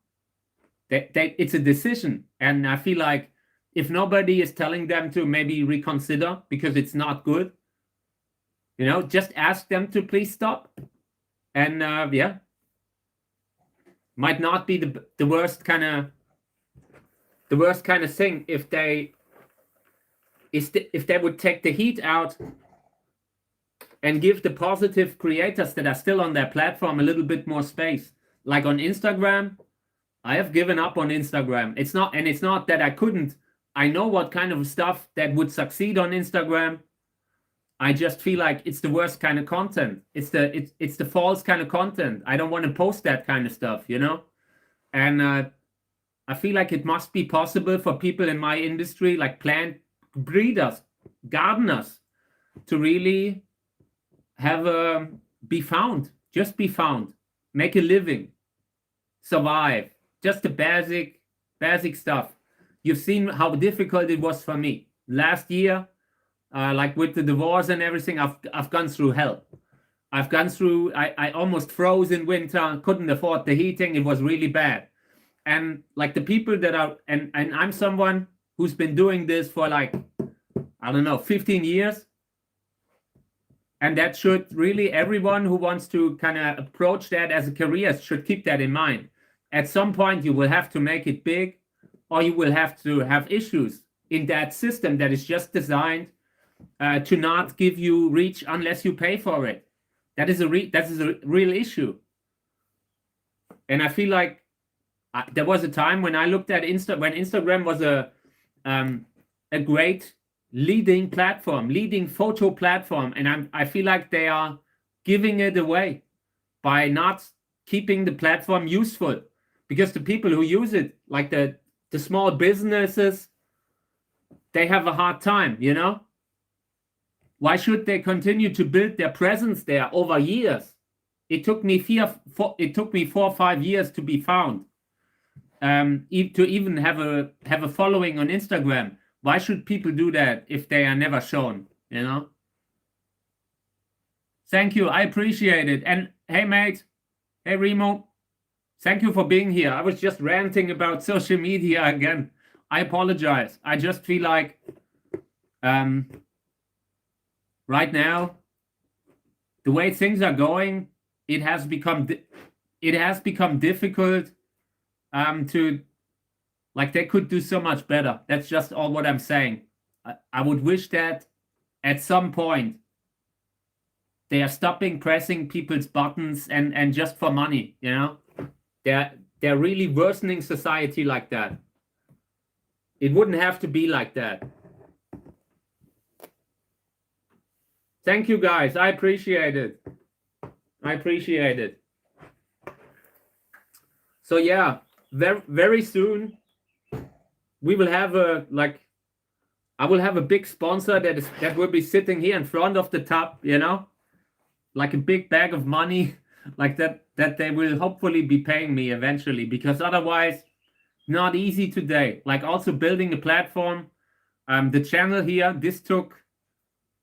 It's a decision, and I feel like if nobody is telling them to maybe reconsider because it's not good, you know, just ask them to please stop. And yeah, might not be the worst kind of thing if they would take the heat out and give the positive creators that are still on their platform a little bit more space. Like on Instagram, I have given up on Instagram. It's not that I couldn't. I know what kind of stuff that would succeed on Instagram. I just feel like it's the worst kind of content. It's the false kind of content. I don't want to post that kind of stuff, you know? And I feel like it must be possible for people in my industry, like plant breeders, gardeners, to really have be found, just be found, make a living, survive. Just the basic stuff. You've seen how difficult it was for me last year, like with the divorce and everything. I've gone through hell. I've gone through. I almost froze in winter. Couldn't afford the heating. It was really bad. And like the people that are, and I'm someone who's been doing this for like, I don't know, 15 years. And that should really, everyone who wants to kind of approach that as a career should keep that in mind. At some point, you will have to make it big, or you will have to have issues in that system that is just designed to not give you reach unless you pay for it. That is a real issue. And I feel like there was a time when I looked at when Instagram was a great leading platform, leading photo platform, and I feel like they are giving it away by not keeping the platform useful. Because the people who use it, like the small businesses, they have a hard time, you know? Why should they continue to build their presence there over years? It took me 4 or 5 years to be found, to even have a following on Instagram. Why should people do that if they are never shown, you know? Thank you, I appreciate it. And hey, mate, hey, Remo. Thank you for being here. I was just ranting about social media again. I apologize. I just feel like right now, the way things are going, it has become difficult to, like, they could do so much better. That's just all what I'm saying. I would wish that at some point they are stopping pressing people's buttons and just for money, you know? They're really worsening society like that. It wouldn't have to be like that. Thank you guys. I appreciate it. I appreciate it. So yeah, very, very soon we will have I will have a big sponsor that will be sitting here in front of the tub, you know, like a big bag of money, like that they will hopefully be paying me eventually, because otherwise not easy today. Like also building a platform, the channel here, this took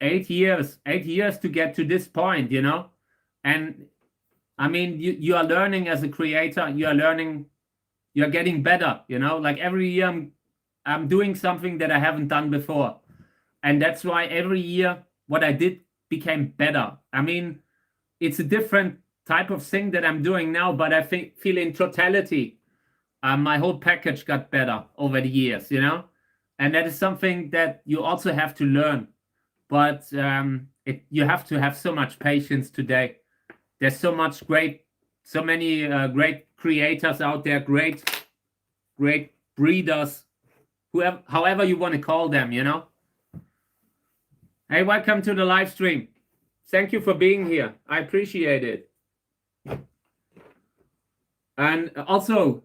8 years to get to this point, you know. And I mean, you are learning as a creator, you are getting better, you know. Like every year I'm doing something that I haven't done before, and that's why every year what I did became better. I mean, it's a different type of thing that I'm doing now, but I feel in totality my whole package got better over the years, you know. And that is something that you also have to learn. But you have to have so much patience today. There's so many great creators out there, great breeders, however you want to call them, you know. Hey, welcome to the live stream. Thank you for being here. I appreciate it. And also,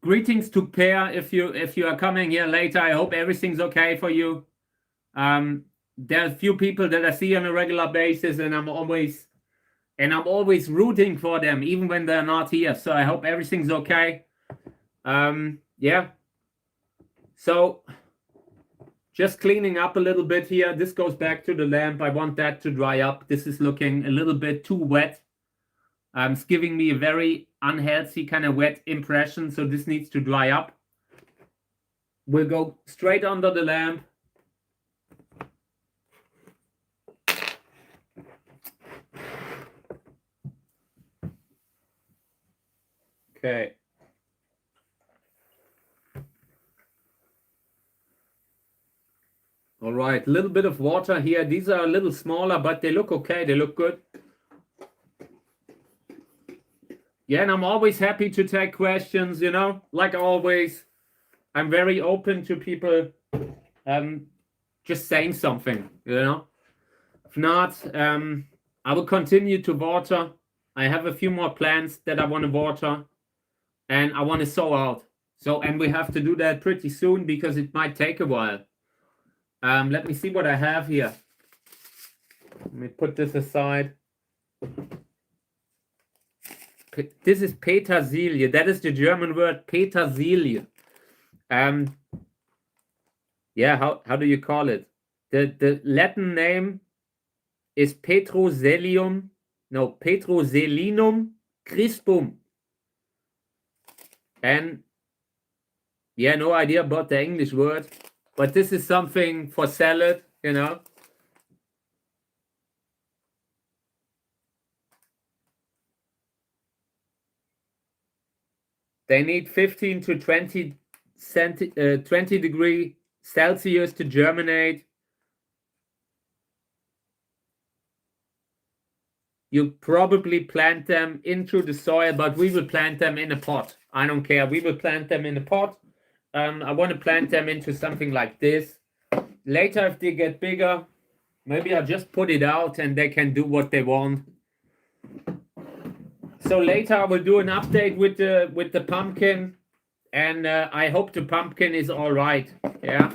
greetings to Pear. If you are coming here later, I hope everything's okay for you. There are a few people that I see on a regular basis, and I'm always rooting for them, even when they're not here. So I hope everything's okay. Yeah. So just cleaning up a little bit here. This goes back to the lamp. I want that to dry up. This is looking a little bit too wet. It's giving me a very unhealthy kind of wet impression. So this needs to dry up. We'll go straight under the lamp. Okay. All right, a little bit of water here. These are a little smaller, but they look okay. They look good. Yeah, and I'm always happy to take questions, you know, like always. I'm very open to people just saying something, you know. If not, I will continue to water. I have a few more plants that I want to water, and I want to sow out. So, and we have to do that pretty soon because it might take a while. Let me see what I have here. Let me put this aside. This is Petersilie. That is the German word Petersilie. Yeah, how do you call it? The Latin name is Petroselinum crispum. And yeah, no idea about the English word, but this is something for salad, you know. They need 15 to 20 degree Celsius to germinate. You probably plant them into the soil, but we will plant them in a pot. I don't care. We will plant them in a pot. I want to plant them into something like this. Later, if they get bigger, maybe I'll just put it out and they can do what they want. So later I will do an update with the pumpkin, and I hope the pumpkin is all right. Yeah,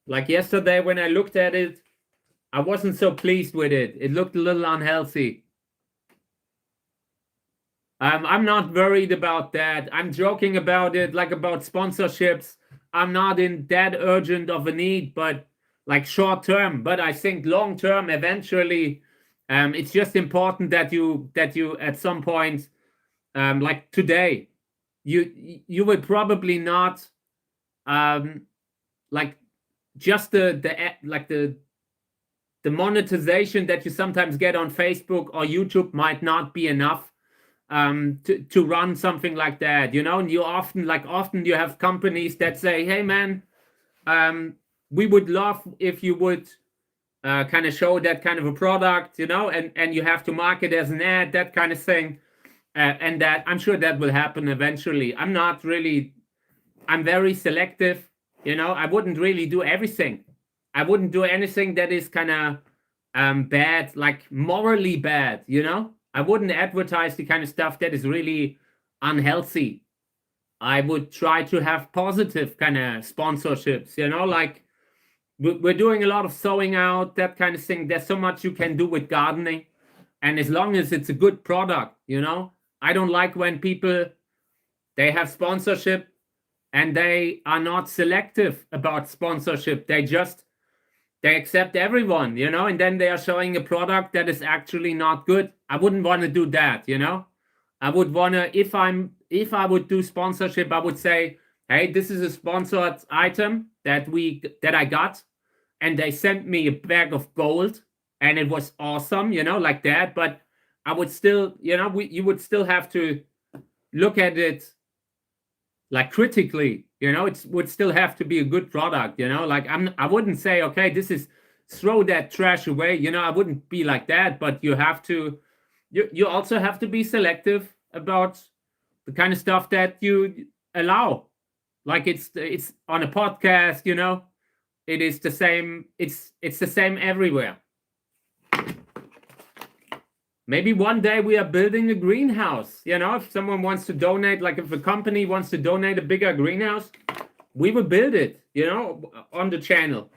like yesterday when I looked at it, I wasn't so pleased with it. It looked a little unhealthy. I'm not worried about that. I'm joking about it, like about sponsorships. I'm not in that urgent of a need, but like short term. But I think long term, eventually, it's just important that you at some point, like today, you will probably not, like just the monetization that you sometimes get on Facebook or YouTube might not be enough to run something like that, you know. And you often you have companies that say, hey man, we would love if you would kind of show that kind of a product, and you have to market as an ad, that kind of thing. And that I'm sure that will happen eventually. I'm very selective. I wouldn't really do everything. I wouldn't do anything that is kind of bad, like morally bad. I wouldn't advertise the kind of stuff that is really unhealthy. I would try to have positive kind of sponsorships. Like we're doing a lot of sowing out, that kind of thing. There's so much you can do with gardening, and as long as it's a good product, I don't like when people, they have sponsorship and they are not selective about sponsorship. They accept everyone, and then they are showing a product that is actually not good. I wouldn't want to do that, I would want to, if I would do sponsorship, I would say, hey, this is a sponsored item that I got, and they sent me a bag of gold, and it was awesome, like that. But I would still, you would still have to look at it like critically, it would still have to be a good product, like I wouldn't say, okay, throw that trash away, I wouldn't be like that. But you have to, you also have to be selective about the kind of stuff that you allow. Like it's on a podcast, it is the same. It's the same everywhere. Maybe one day we are building a greenhouse. If someone wants to donate, like if a company wants to donate a bigger greenhouse, we will build it, on the channel.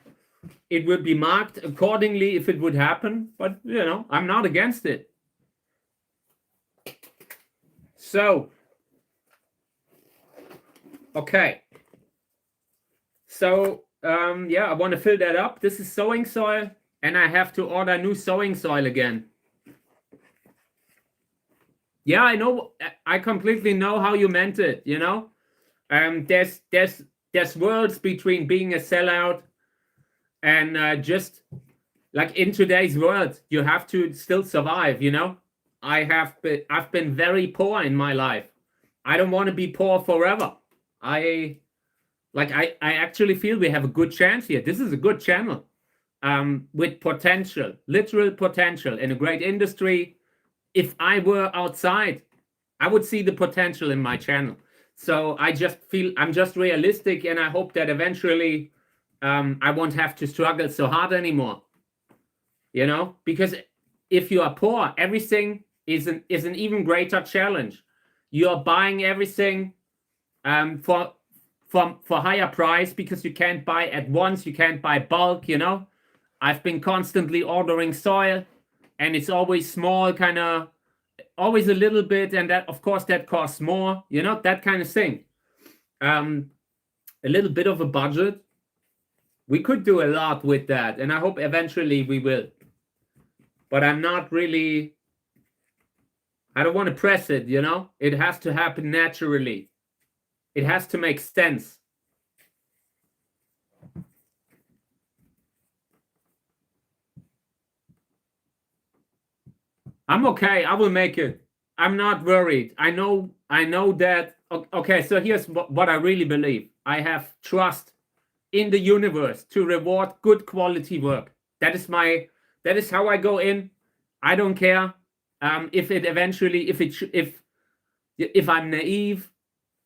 It will be marked accordingly if it would happen. But, I'm not against it. So, okay. So, I want to fill that up. This is sowing soil, and I have to order new sowing soil again. Yeah, I know. I completely know how you meant it. There's worlds between being a sellout and just like in today's world, you have to still survive. I've been very poor in my life. I don't want to be poor forever. I actually feel we have a good chance here. This is a good channel, with potential, literal potential, in a great industry. If I were outside, I would see the potential in my channel. So I just feel I'm just realistic, and I hope that eventually I won't have to struggle so hard anymore. Because if you are poor, everything is an even greater challenge. You are buying everything for higher price because you can't buy at once. You can't buy bulk. I've been constantly ordering soil, and it's always small, kind of, always a little bit, and that, of course, that costs more, that kind of thing. A little bit of a budget. We could do a lot with that, and I hope eventually we will. But I'm not really, I don't want to press it, It has to happen naturally. It has to make sense. I'm okay. I will make it. I'm not worried. I know that. Okay, so here's what I really believe. I have trust in the universe to reward good quality work. That is how I go in. I don't care if I'm naive,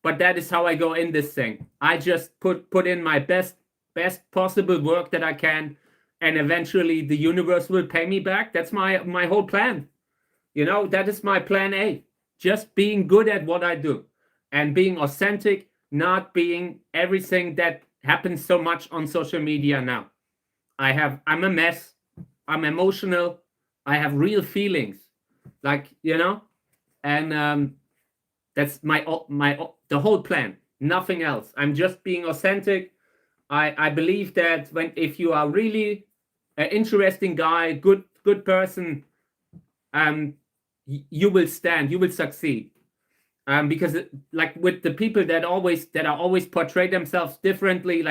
but that is how I go in this thing. I just put in my best possible work that I can, and eventually the universe will pay me back. That's my whole plan. That is my plan A. Just being good at what I do and being authentic, not being everything that happens so much on social media now. I'm a mess. I'm emotional. I have real feelings, and that's the whole plan. Nothing else. I'm just being authentic. I believe that if you are really an interesting guy, good person, you will stand, you will succeed. Because with the people that are always portray themselves differently,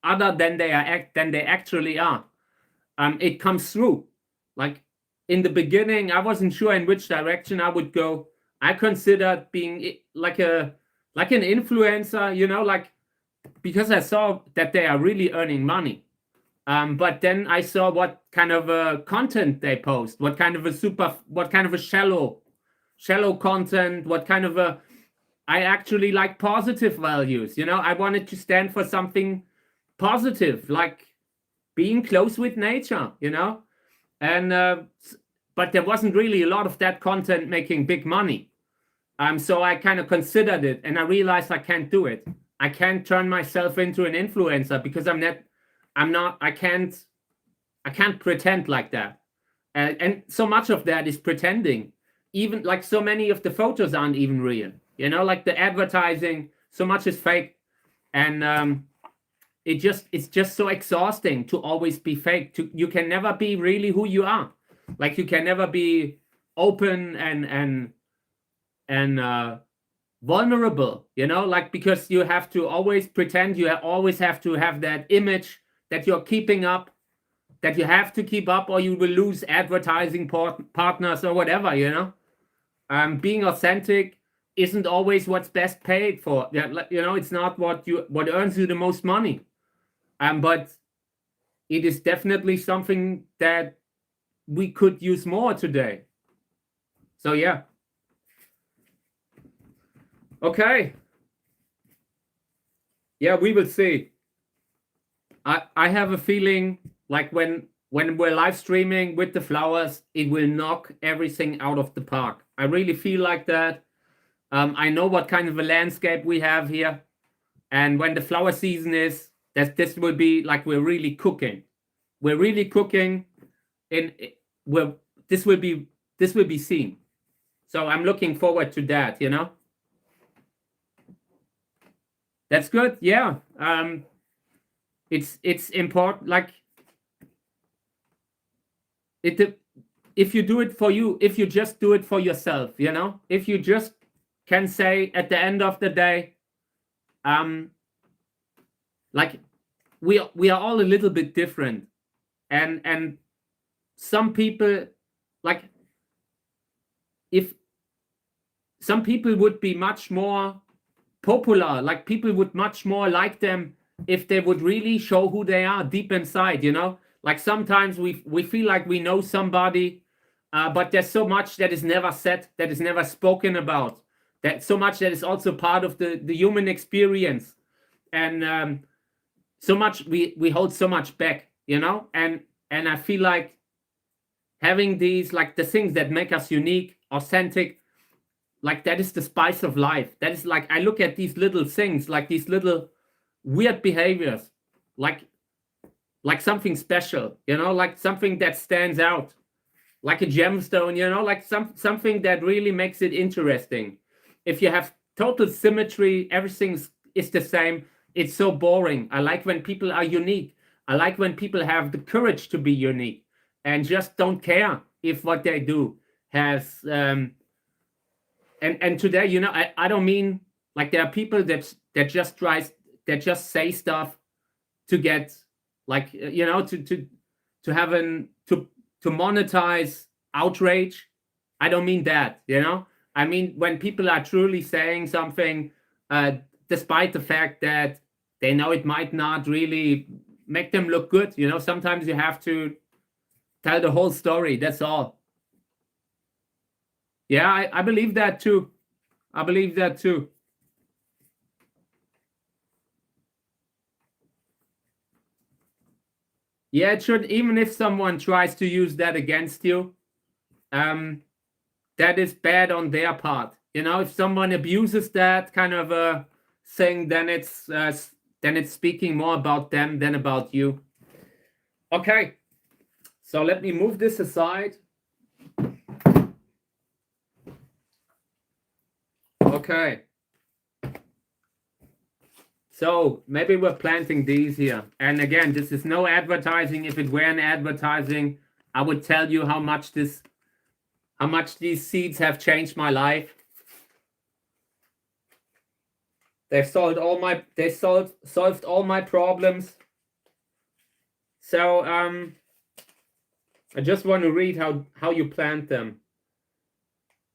other than they actually are, it comes through. Like in the beginning, I wasn't sure in which direction I would go. I considered being like an influencer, because I saw that they are really earning money. But then I saw what kind of content they post, what kind of a shallow content, what kind of I actually like positive values. I wanted to stand for something positive, like being close with nature, and but there wasn't really a lot of that content making big money. So I kind of considered it, and I realized I can't do it. I can't turn myself into an influencer because I can't pretend like that. And so much of that is pretending. Even like so many of the photos aren't even real. Like the advertising, so much is fake. And it's just so exhausting to always be fake. You can never be really who you are. Like you can never be open and vulnerable, like because you have to always pretend, you always have to have that image that you're keeping up, that you have to keep up, or you will lose advertising partners or whatever. Being authentic isn't always what's best paid for. It's not what earns you the most money. But it is definitely something that we could use more today. So yeah. Okay. Yeah, we will see. I have a feeling like when we're live streaming with the flowers, it will knock everything out of the park. I really feel like that. I know what kind of a landscape we have here, and when the flower season is, this will be like we're really cooking. We're really cooking. This will be seen. So I'm looking forward to that. That's good. Yeah. It's important. Like if you do it for you, if you just do it for yourself, if you just can say at the end of the day, like we are all a little bit different, and some people, like if some people would be much more popular, like people would much more like them if they would really show who they are deep inside. Like sometimes we feel like we know somebody, but there's so much that is never said, that is never spoken about, that so much that is also part of the human experience, and so much we hold so much back, and I feel like having these, like the things that make us unique, authentic, like that is the spice of life. That is, like, I look at these little things, like these little weird behaviors, like something special, like something that stands out, like a gemstone, like something that really makes it interesting. If you have total symmetry, everything is the same, it's so boring. I like when people are unique. I like when people have the courage to be unique and just don't care if what they do has and today, I don't mean like there are people that just say stuff to get, like, to have to monetize outrage. I don't mean that, I mean when people are truly saying something, despite the fact that they know it might not really make them look good. Sometimes you have to tell the whole story. That's all. Yeah, I believe that too. I believe that too. Yeah, it should, even if someone tries to use that against you, that is bad on their part. If someone abuses that kind of a thing, then it's speaking more about them than about you. Okay, so let me move this aside. Okay. So maybe we're planting these here. And again, this is no advertising. If it were an advertising, I would tell you how much these seeds have changed my life. They've solved all my problems. So I just want to read how you plant them.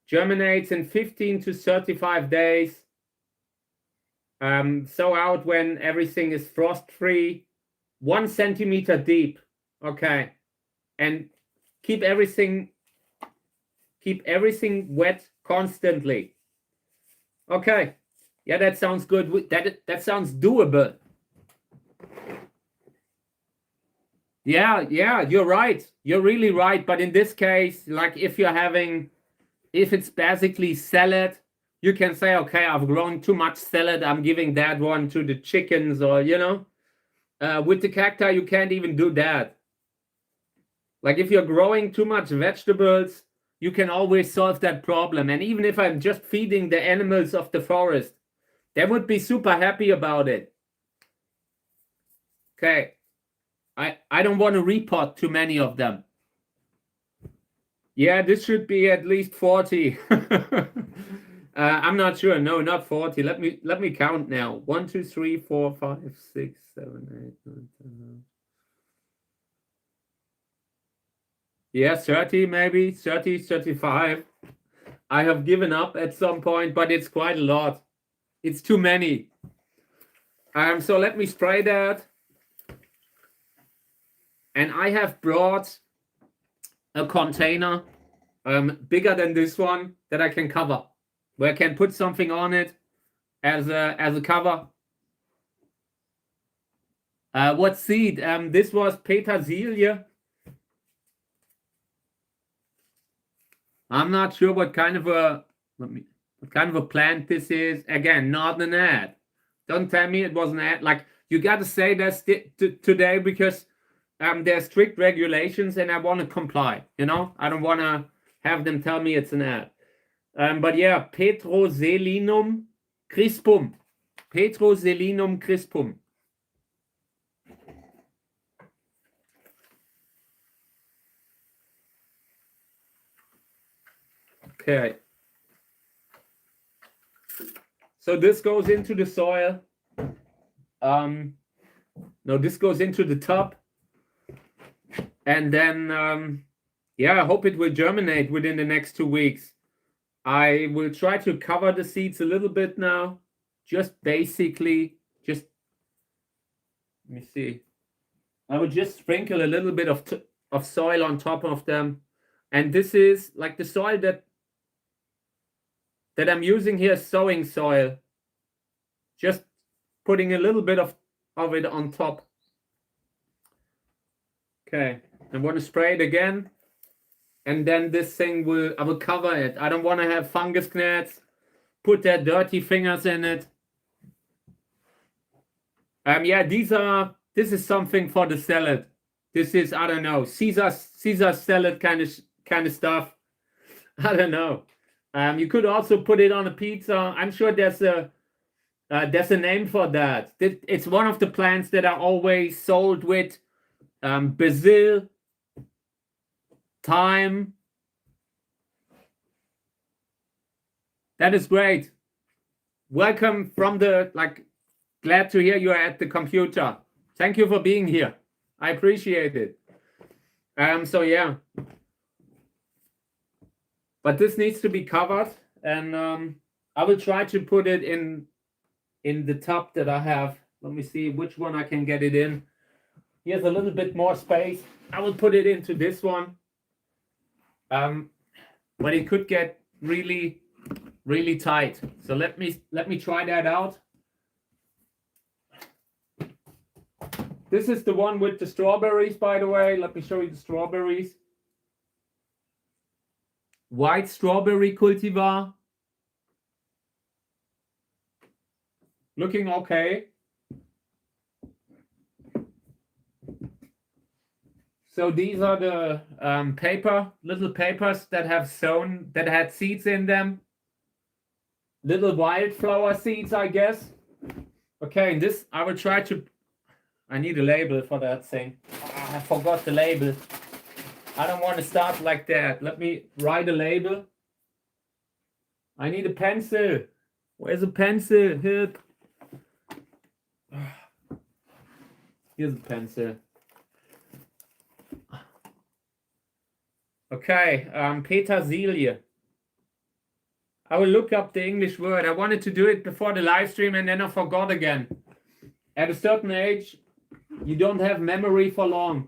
Germinates in 15 to 35 days. Sow out when everything is frost free, 1 centimeter deep. Okay, and keep everything wet constantly. Okay, yeah, that sounds good. That sounds doable. Yeah, you're right. You're really right. But in this case, like if it's basically salad, you can say, okay, I've grown too much salad. I'm giving that one to the chickens, or with the cacti, you can't even do that. Like if you're growing too much vegetables, you can always solve that problem. And even if I'm just feeding the animals of the forest, they would be super happy about it. Okay. I don't want to repot too many of them. Yeah, this should be at least 40. I'm not sure. No, not 40. Let me count now. 1, 2, 3, 4, 5, 6, 7, 8, 9, 10. Yeah, 30 maybe. 30, 35. I have given up at some point, but it's quite a lot. It's too many. So let me spray that. And I have brought a container bigger than this one that I can cover, where I can put something on it as a cover. What seed? This was petersilie. I'm not sure what kind of a plant this is. Again, not an ad. Don't tell me it was an ad. Like, you got to say this today because there's strict regulations and I want to comply. I don't want to have them tell me it's an ad. But yeah, Petroselinum crispum. Petroselinum crispum. Okay. So this goes into the soil. No, this goes into the tub. And then, yeah, I hope it will germinate within the next 2 weeks. I will try to cover the seeds a little bit now. Just basically, let me see. I will just sprinkle a little bit of soil on top of them. And this is like the soil that I'm using here, sowing soil. Just putting a little bit of it on top. Okay, I want to spray it again. And then this thing I will cover it. I don't want to have fungus gnats, put their dirty fingers in it. Yeah, this is something for the salad. This is, I don't know, Caesar salad kind of stuff. I don't know. You could also put it on a pizza. I'm sure there's a name for that. It's one of the plants that are always sold with basil, thyme. That is great. Welcome from glad to hear you're at the computer. Thank you for being here. I appreciate it. So yeah. But this needs to be covered, and I will try to put it in the tub that I have. Let me see which one I can get it in. Here's a little bit more space. I will put it into this one. But it could get really, really tight. So let me try that out. This is the one with the strawberries, by the way. Let me show you the strawberries. White strawberry cultivar. Looking okay. So these are the little papers that had seeds in them. Little wildflower seeds, I guess. Okay, and this I will try to. I need a label for that thing. I forgot the label. I don't want to start like that. Let me write a label. I need a pencil. Where's a pencil? Help. Here's a pencil. Okay, petersilie. I will look up the English word. I wanted to do it before the live stream and then I forgot again. At a certain age, you don't have memory for long.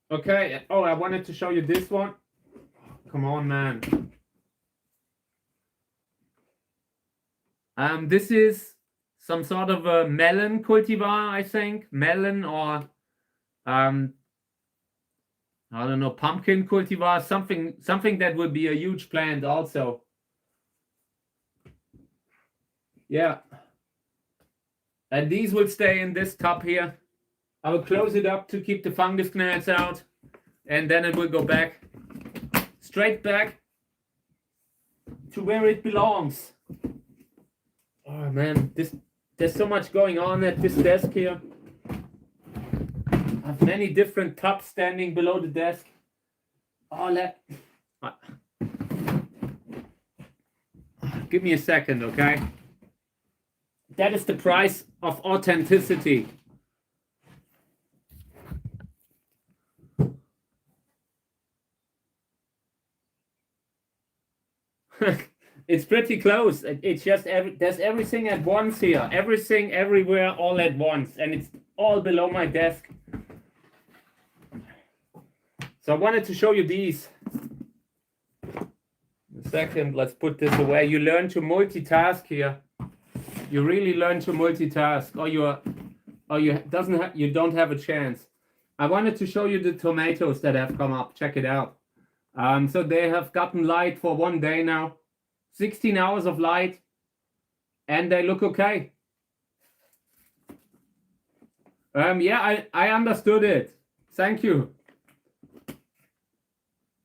Okay. Oh, I wanted to show you this one. Come on, man. This is some sort of a melon cultivar, I think. Melon or I don't know, pumpkin cultivar, something that would be a huge plant also. Yeah. And these will stay in this tub here. I will close it up to keep the fungus gnats out. And then it will go back, straight back to where it belongs. Oh man, there's so much going on at this desk here. I have many different tubs standing below the desk. Oh, give me a second, okay? That is the price of authenticity. It's pretty close. It's just there's everything at once here. Everything, everywhere, all at once. And it's all below my desk. So I wanted to show you these. A second, let's put this away. You learn to multitask here. You really learn to multitask, or you don't have a chance. I wanted to show you the tomatoes that have come up. Check it out. So they have gotten light for 1 day now. 16 hours of light, and they look okay. Yeah, I understood it. Thank you.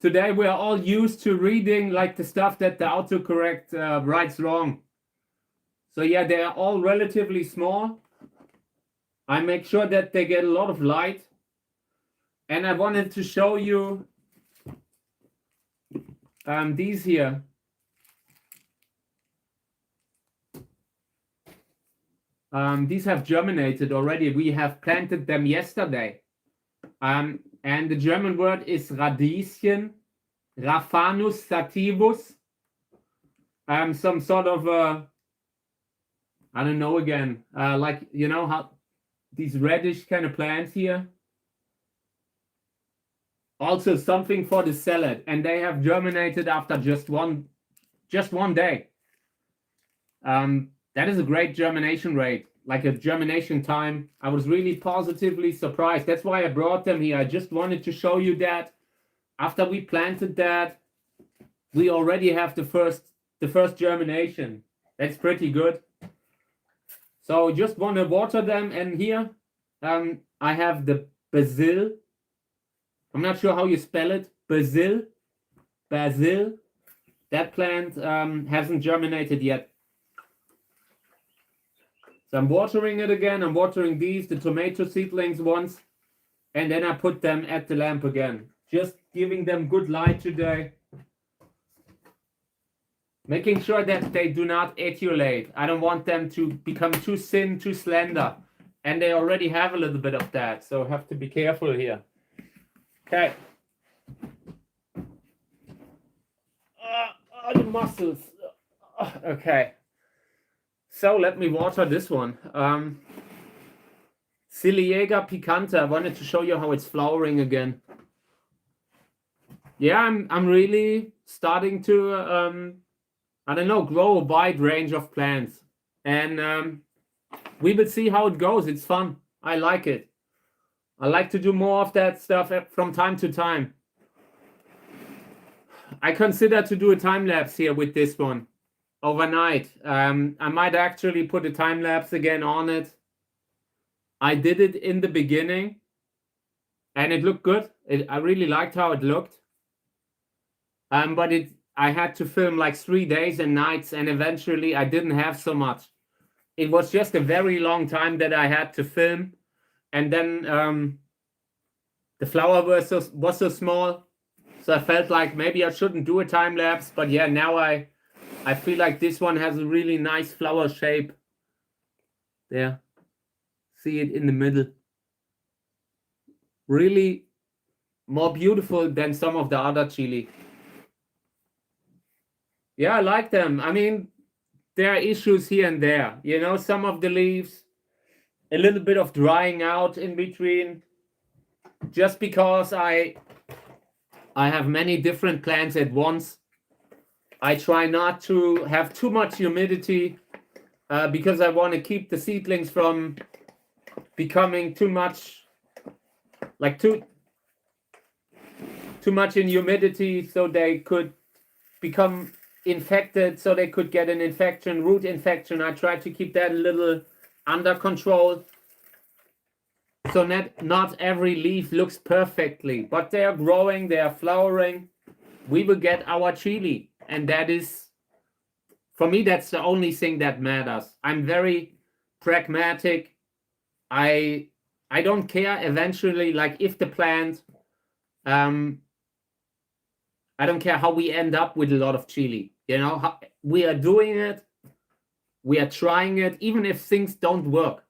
Today we are all used to reading like the stuff that the autocorrect writes wrong. So yeah, they are all relatively small. I make sure that they get a lot of light. And I wanted to show you these here. These have germinated already. We have planted them yesterday. And the German word is Radieschen, Raphanus sativus. Some sort of, I don't know again, like, you know, how these reddish kind of plants here. Also something for the salad. And they have germinated after just one day. That is a great germination rate, like a germination time. I was really positively surprised. That's why I brought them here. I just wanted to show you that after we planted that, we already have the first germination. That's pretty good. So just want to water them. And here I have the basil. I'm not sure how you spell it. Basil. That plant hasn't germinated yet. So I'm watering it again. I'm watering these, the tomato seedlings once, and then I put them at the lamp again. Just giving them good light today. Making sure that they do not etiolate. I don't want them to become too thin, too slender. And they already have a little bit of that, so have to be careful here. Okay. The muscles. Okay. So let me water this one. Ciliega picanta. I wanted to show you how it's flowering again. Yeah, I'm really starting to I don't know, grow a wide range of plants, and we will see how it goes. It's fun. I like it. I like to do more of that stuff from time to time. I consider to do a time lapse here with this one. Overnight. I might actually put a time lapse again on it. I did it in the beginning and it looked good. I really liked how it looked. But I had to film like 3 days and nights, and eventually I didn't have so much. It was just a very long time that I had to film, and then the flower was so small, so I felt like maybe I shouldn't do a time lapse. But yeah, now I feel like this one has a really nice flower shape. There. See it in the middle. Really more beautiful than some of the other chili. Yeah, I like them. I mean, there are issues here and there. You know, some of the leaves, a little bit of drying out in between. Just because I have many different plants at once, I try not to have too much humidity because I want to keep the seedlings from becoming too much, like too much in humidity, so they could become infected, so they could get an infection, root infection. I try to keep that a little under control. So not every leaf looks perfectly, but they are growing, they are flowering. We will get our chili, and that is, for me, that's the only thing that matters. I'm very pragmatic. I don't care eventually, like if the plant, I don't care how we end up with a lot of chili. You know, we are doing it, we are trying it, even if things don't work.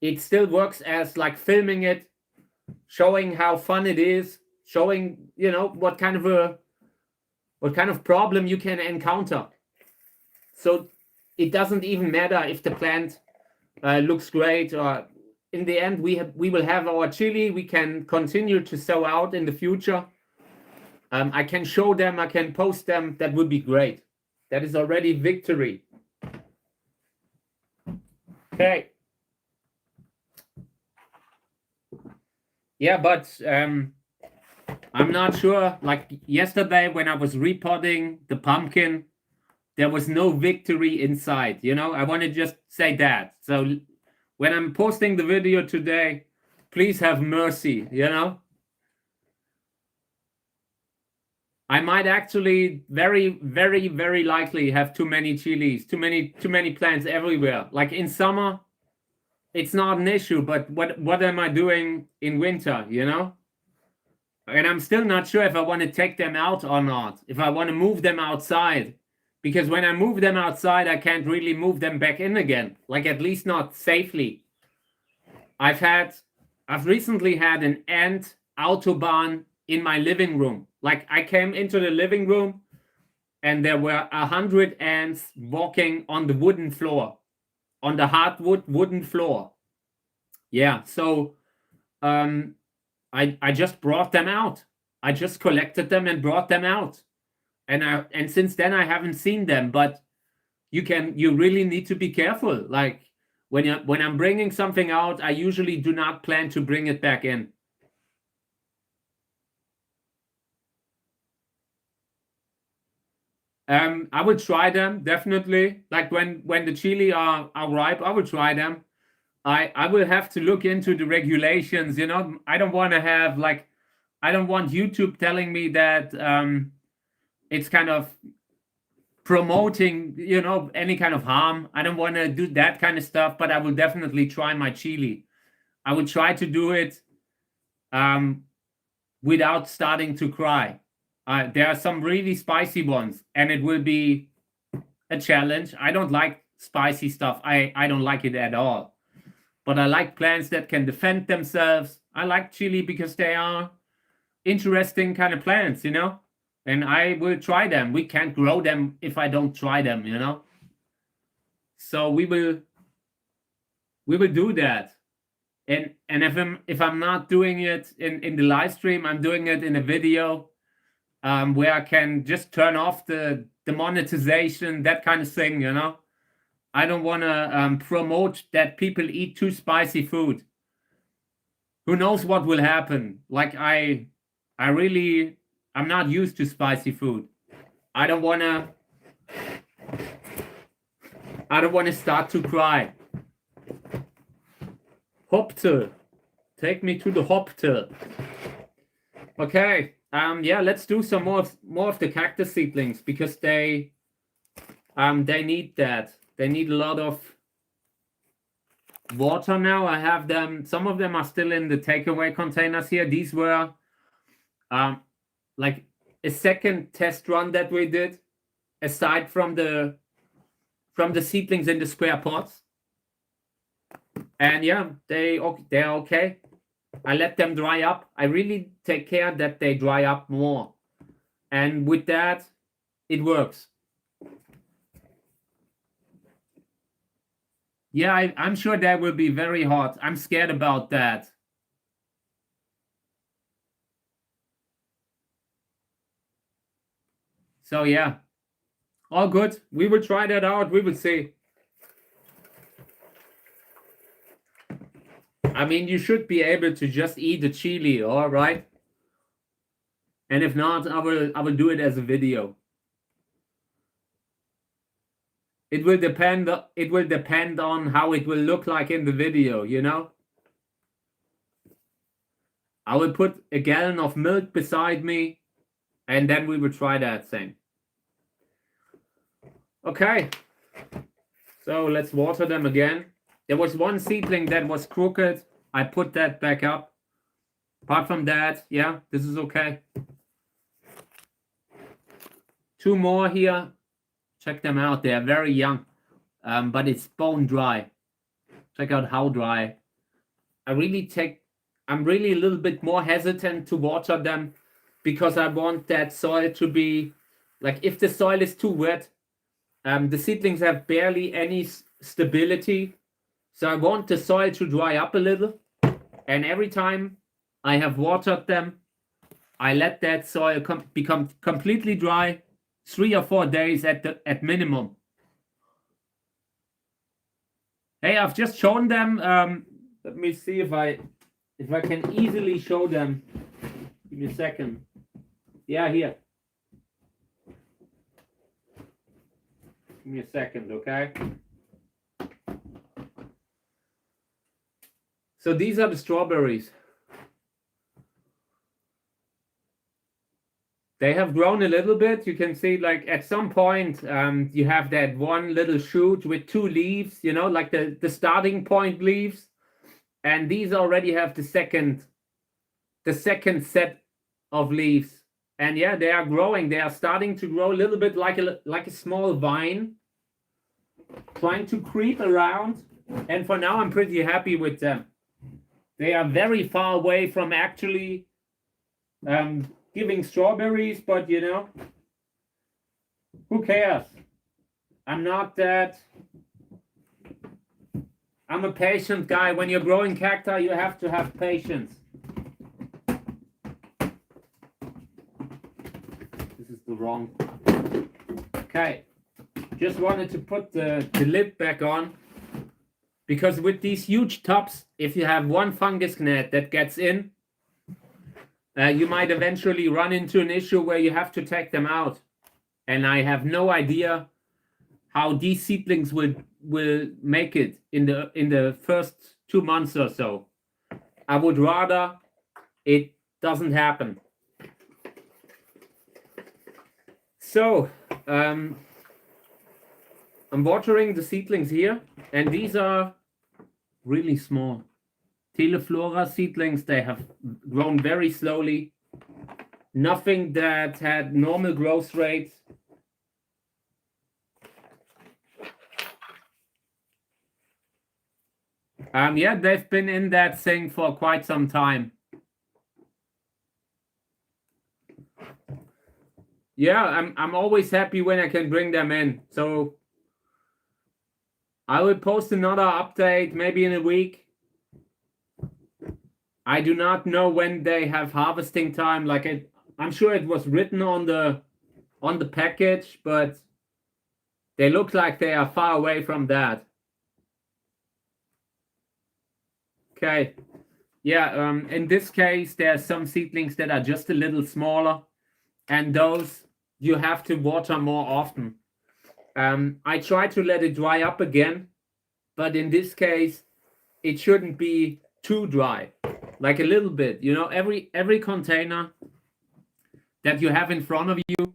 It still works as like filming it, showing how fun it is, showing, you know, what kind of problem you can encounter. So it doesn't even matter if the plant looks great, or in the end we will have our chili. We can continue to sow out in the future. I can show them, I can post them. That would be great. That is already victory. Okay. Yeah, but I'm not sure. Like yesterday when I was repotting the pumpkin, there was no victory inside. You know, I want to just say that. So when I'm posting the video today, please have mercy, you know. I might actually very, very, very likely have too many chilies, too many plants everywhere. Like in summer, it's not an issue, but what am I doing in winter, you know? And I'm still not sure if I want to take them out or not, if I want to move them outside. Because when I move them outside, I can't really move them back in again, like at least not safely. I've recently had an ant autobahn in my living room. Like I came into the living room and there were 100 ants walking on the wooden floor, on the hardwood wooden floor. Yeah, so I just brought them out. I just collected them and brought them out. And since then I haven't seen them, but you really need to be careful. Like when I'm bringing something out, I usually do not plan to bring it back in. I will try them definitely. Like when the chili are ripe, I will try them. I will have to look into the regulations. You know, I don't want to have like, I don't want YouTube telling me that it's kind of promoting, you know, any kind of harm. I don't want to do that kind of stuff, but I will definitely try my chili. I will try to do it without starting to cry. There are some really spicy ones, and it will be a challenge. I don't like spicy stuff. I don't like it at all. But I like plants that can defend themselves. I like chili because they are interesting kind of plants, you know? And I will try them. We can't grow them if I don't try them, you know? So we will do that. And if I'm not doing it in the live stream, I'm doing it in a video where I can just turn off the monetization, that kind of thing, you know? I don't want to promote that people eat too spicy food. Who knows what will happen? Like I'm not used to spicy food. I don't want to start to cry. Hoptel. Take me to the Hoptel. Okay. Yeah, let's do some more of the cactus seedlings because they need that. They need a lot of water now. I have them. Some of them are still in the takeaway containers here. These were like a second test run that we did, aside from the seedlings in the square pots. And yeah, they're okay. I let them dry up. I really take care that they dry up more. And with that, it works. Yeah, I'm sure that will be very hot. I'm scared about that. So yeah, all good. We will try that out. We will see. I mean, you should be able to just eat the chili, all right? And if not, I will do it as a video. It will depend on how it will look like in the video, you know? I will put a gallon of milk beside me, and then we will try that thing. Okay. So let's water them again. There was one seedling that was crooked. I put that back up. Apart from that, yeah, this is okay. 2 more here. Check them out. They are very young, but it's bone dry. Check out how dry. I'm really a little bit more hesitant to water them because I want that soil to be like, if the soil is too wet, the seedlings have barely any stability. So I want the soil to dry up a little. And every time I have watered them, I let that soil become completely dry, 3 or 4 days at minimum. Hey, I've just shown them. Let me see if I can easily show them. Give me a second. Yeah, here. Give me a second, okay? So these are the strawberries. They have grown a little bit. You can see, like, at some point, you have that one little shoot with 2 leaves, you know, like the starting point leaves. And these already have the second set of leaves. And yeah, they are growing. They are starting to grow a little bit like a small vine, trying to creep around. And for now, I'm pretty happy with them. They are very far away from actually giving strawberries, but you know, who cares? I'm a patient guy. When you're growing cacti, you have to have patience. This is the wrong. Okay, just wanted to put the lid back on, because with these huge tubs, if you have one fungus gnat that gets in, you might eventually run into an issue where you have to take them out. And I have no idea how these seedlings will make it in the first 2 months or so. I would rather it doesn't happen. So I'm watering the seedlings here, and these are really small. Teleflora seedlings, they have grown very slowly. Nothing that had normal growth rates. Yeah, they've been in that thing for quite some time. Yeah, I'm always happy when I can bring them in. So I will post another update maybe in a week. I do not know when they have harvesting time. Like, I'm sure it was written on the package, but they look like they are far away from that. Okay. Yeah, in this case, there are some seedlings that are just a little smaller, and those you have to water more often. I try to let it dry up again, but in this case, it shouldn't be too dry. Like a little bit, you know, every container that you have in front of you,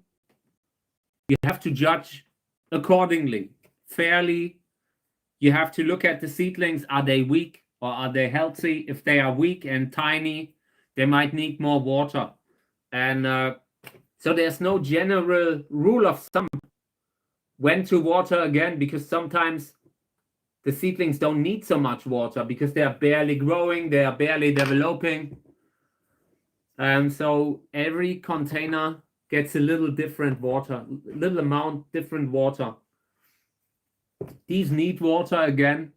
you have to judge accordingly, fairly. You have to look at the seedlings. Are they weak or are they healthy? If they are weak and tiny, they might need more water. And so there's no general rule of thumb when to water again, because sometimes the seedlings don't need so much water because they are barely growing, they are barely developing. So every container gets a little different water, little amount different water. These need water again.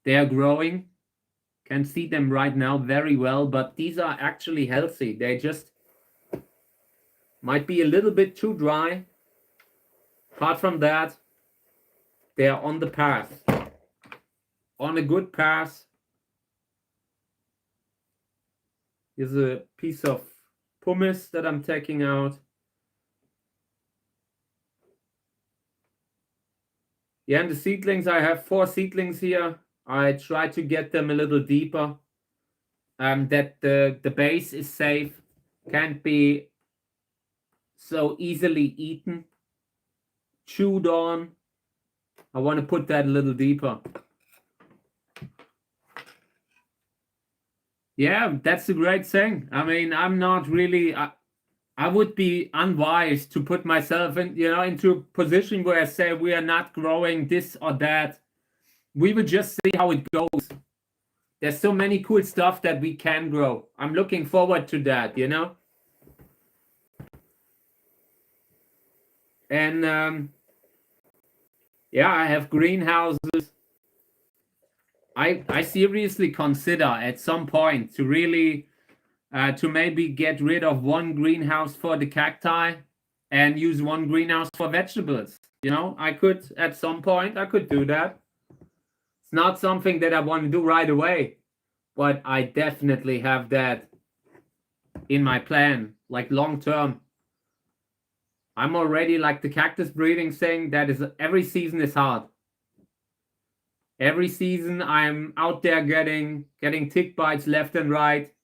They are growing. Can see them right now very well, but these are actually healthy. They just might be a little bit too dry. Apart from that, they are on the path. On a good path. Here's a piece of pumice that I'm taking out. Yeah, and the seedlings, I have 4 seedlings here. I try to get them a little deeper. That the base is safe. Can't be so easily eaten. Chewed on. I want to put that a little deeper. Yeah, that's a great thing. I mean, I'm not really... I would be unwise to put myself in, into a position where I say we are not growing this or that. We would just see how it goes. There's so many cool stuff that we can grow. I'm looking forward to that, And yeah, I have greenhouses. I seriously consider at some point to really to maybe get rid of one greenhouse for the cacti and use one greenhouse for vegetables. I could, at some point, I could do that. It's not something that I want to do right away, but I definitely have that in my plan, like long term. I'm already like the cactus breeding thing. That is, every season is hard. Every season I'm out there getting tick bites left and right.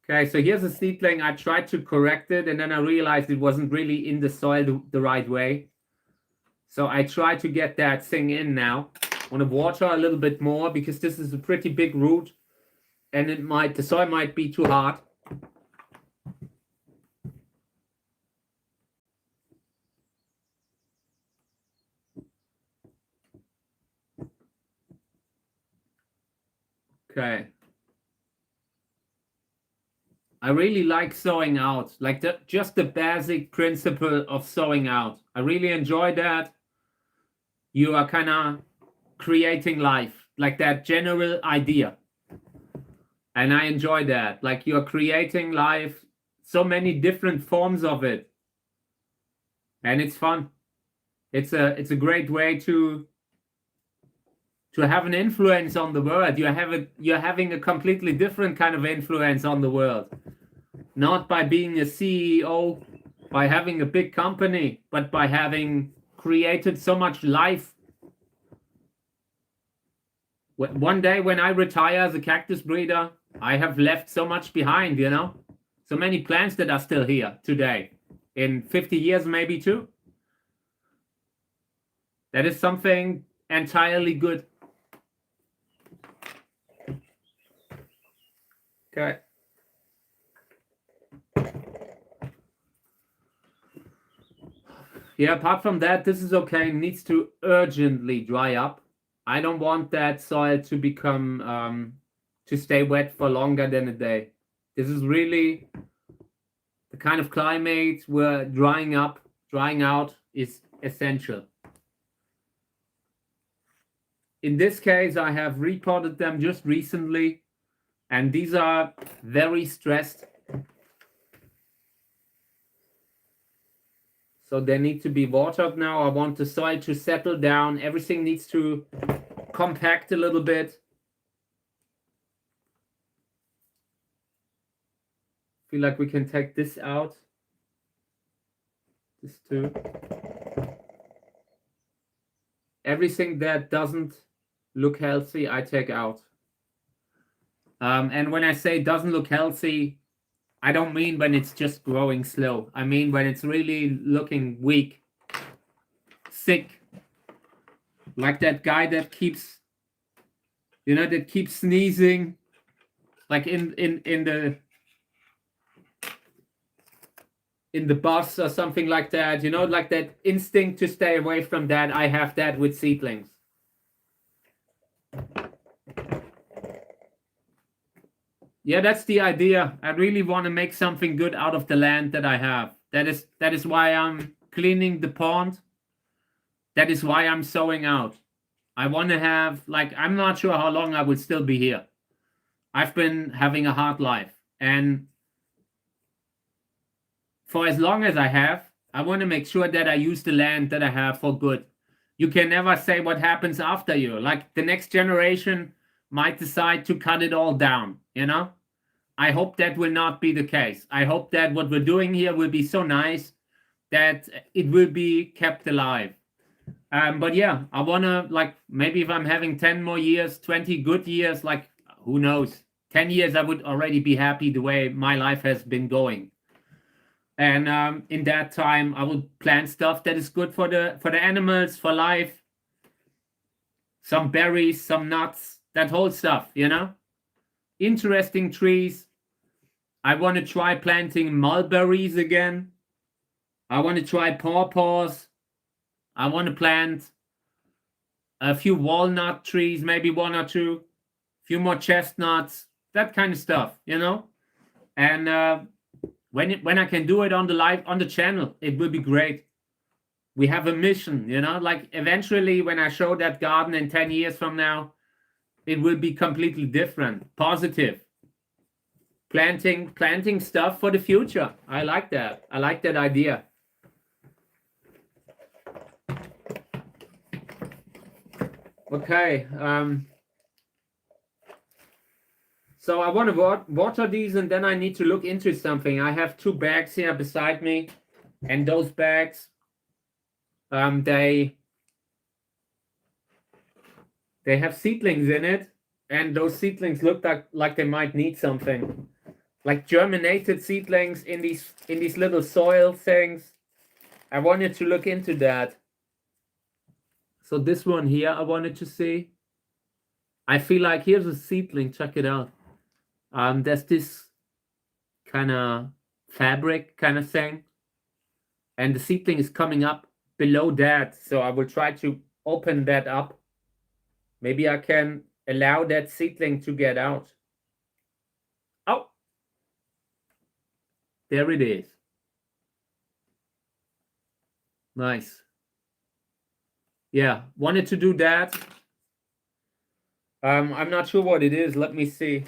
Okay, so here's a seedling. I tried to correct it, and then I realized it wasn't really in the soil the right way. So I try to get that thing in now. I want to water a little bit more because this is a pretty big root, and the soil might be too hard. Okay. I really like sowing out, like just the basic principle of sowing out. I really enjoy that. You are kind of creating life, like that general idea. And I enjoy that. Like you're creating life, so many different forms of it. And it's fun. It's a great way to have an influence on the world. You're having a completely different kind of influence on the world. Not by being a CEO, by having a big company, but by having created so much life. One day when I retire as a cactus breeder, I have left so much behind, so many plants that are still here today, in 50 years maybe too. That is something entirely good. Okay. Yeah, apart from that, this is okay. It needs to urgently dry up. I don't want that soil to become to stay wet for longer than a day. This is really the kind of climate where drying out is essential. In this case, I have repotted them just recently, and these are very stressed. So they need to be watered now. I want the soil to settle down. Everything needs to compact a little bit. Feel like we can take this out. This too. Everything that doesn't look healthy, I take out. And when I say doesn't look healthy, I don't mean when it's just growing slow. I mean when it's really looking weak, sick. Like that guy that keeps, that keeps sneezing, like in the bus or something like that, like that instinct to stay away from that. I have that with seedlings. Yeah, that's the idea. I really want to make something good out of the land that I have. That is why I'm cleaning the pond. That is why I'm sowing out. I want to have, like, I'm not sure how long I will still be here. I've been having a hard life. And for as long as I have, I want to make sure that I use the land that I have for good. You can never say what happens after you. Like, the next generation might decide to cut it all down, you know? I hope that will not be the case. I hope that what we're doing here will be so nice that it will be kept alive. But yeah, I want to, like, maybe if I'm having 10 more years, 20 good years, like, who knows? 10 years, I would already be happy the way my life has been going. And in that time, I will plant stuff that is good for the animals, for life. Some berries, some nuts, that whole stuff, you know? Interesting trees. I want to try planting mulberries again. I want to try pawpaws. I want to plant a few walnut trees, maybe one or two, a few more chestnuts, that kind of stuff, you know? And when I can do it on the channel, it will be great. We have a mission, you know? Like, eventually, when I show that garden in 10 years from now, it will be completely different, positive. Planting stuff for the future. I like that. I like that idea. Okay. So I want to water these, and then I need to look into something. I have 2 bags here beside me, and those bags, they have seedlings in it, and those seedlings look like they might need something, like germinated seedlings in these little soil things. I wanted to look into that. So this one here, I wanted to see. I feel like here's a seedling. Check it out. There's this kind of fabric kind of thing, and the seedling is coming up below that. So I will try to open that up. Maybe I can allow that seedling to get out. Oh, there it is. Nice. Yeah, wanted to do that. I'm not sure what it is. Let me see.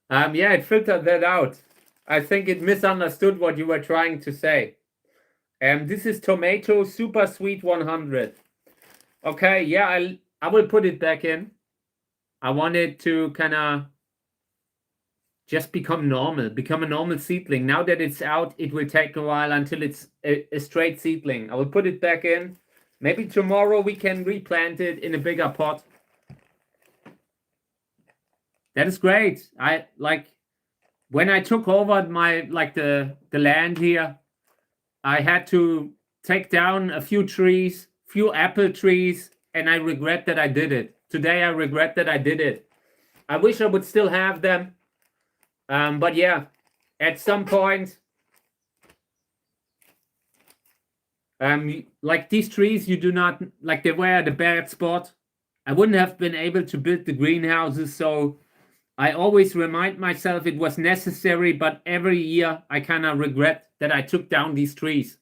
Yeah, it filtered that out. I think it misunderstood what you were trying to say. This is tomato super sweet 100. Okay, yeah, I will put it back in. I want it to kind of just become a normal seedling. Now that it's out, it will take a while until it's a straight seedling. I will put it back in. Maybe tomorrow we can replant it in a bigger pot. That is great. I like when I took over the land here, I had to take down a few trees, few apple trees, and I regret that I did it. Today I regret that I did it. I wish I would still have them. But yeah, at some point, like these trees, you do not, like, they were at a bad spot. I wouldn't have been able to build the greenhouses, so I always remind myself it was necessary, but every year I kind of regret that I took down these trees.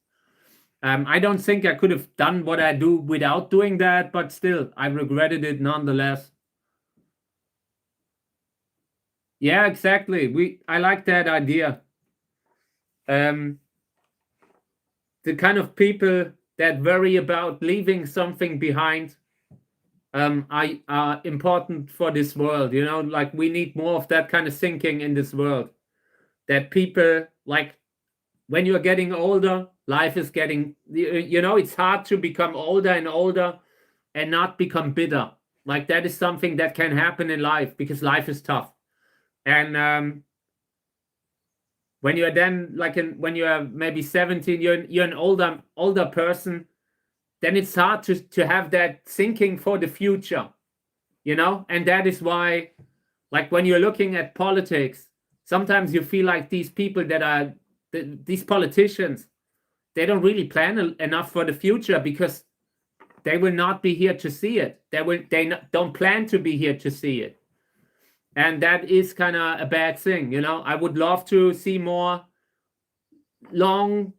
I don't think I could have done what I do without doing that, but still, I regretted it nonetheless. Yeah, exactly. I like that idea. The kind of people that worry about leaving something behind are important for this world. You know, like, we need more of that kind of thinking in this world. That people, like, when you're getting older, life is getting, you know, it's hard to become older and older and not become bitter. Like, that is something that can happen in life because life is tough. And when you're then, like, when you're maybe 17, you're an older person, then it's hard to have that thinking for the future, you know? And that is why, like, when you're looking at politics, sometimes you feel like these people that are, these politicians, they don't really plan enough for the future because they will not be here to see it. They don't plan to be here to see it. And that is kind of a bad thing, you know. I would love to see more long,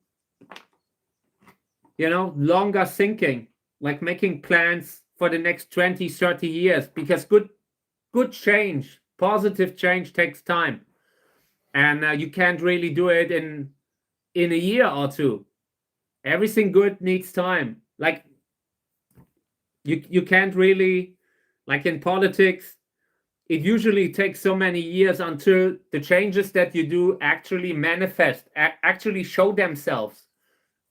you know, longer thinking, like making plans for the next 20, 30 years, because good change, positive change takes time. And you can't really do it in a year or two. Everything good needs time. Like you can't really, like in politics, it usually takes so many years until the changes that you do actually manifest, actually show themselves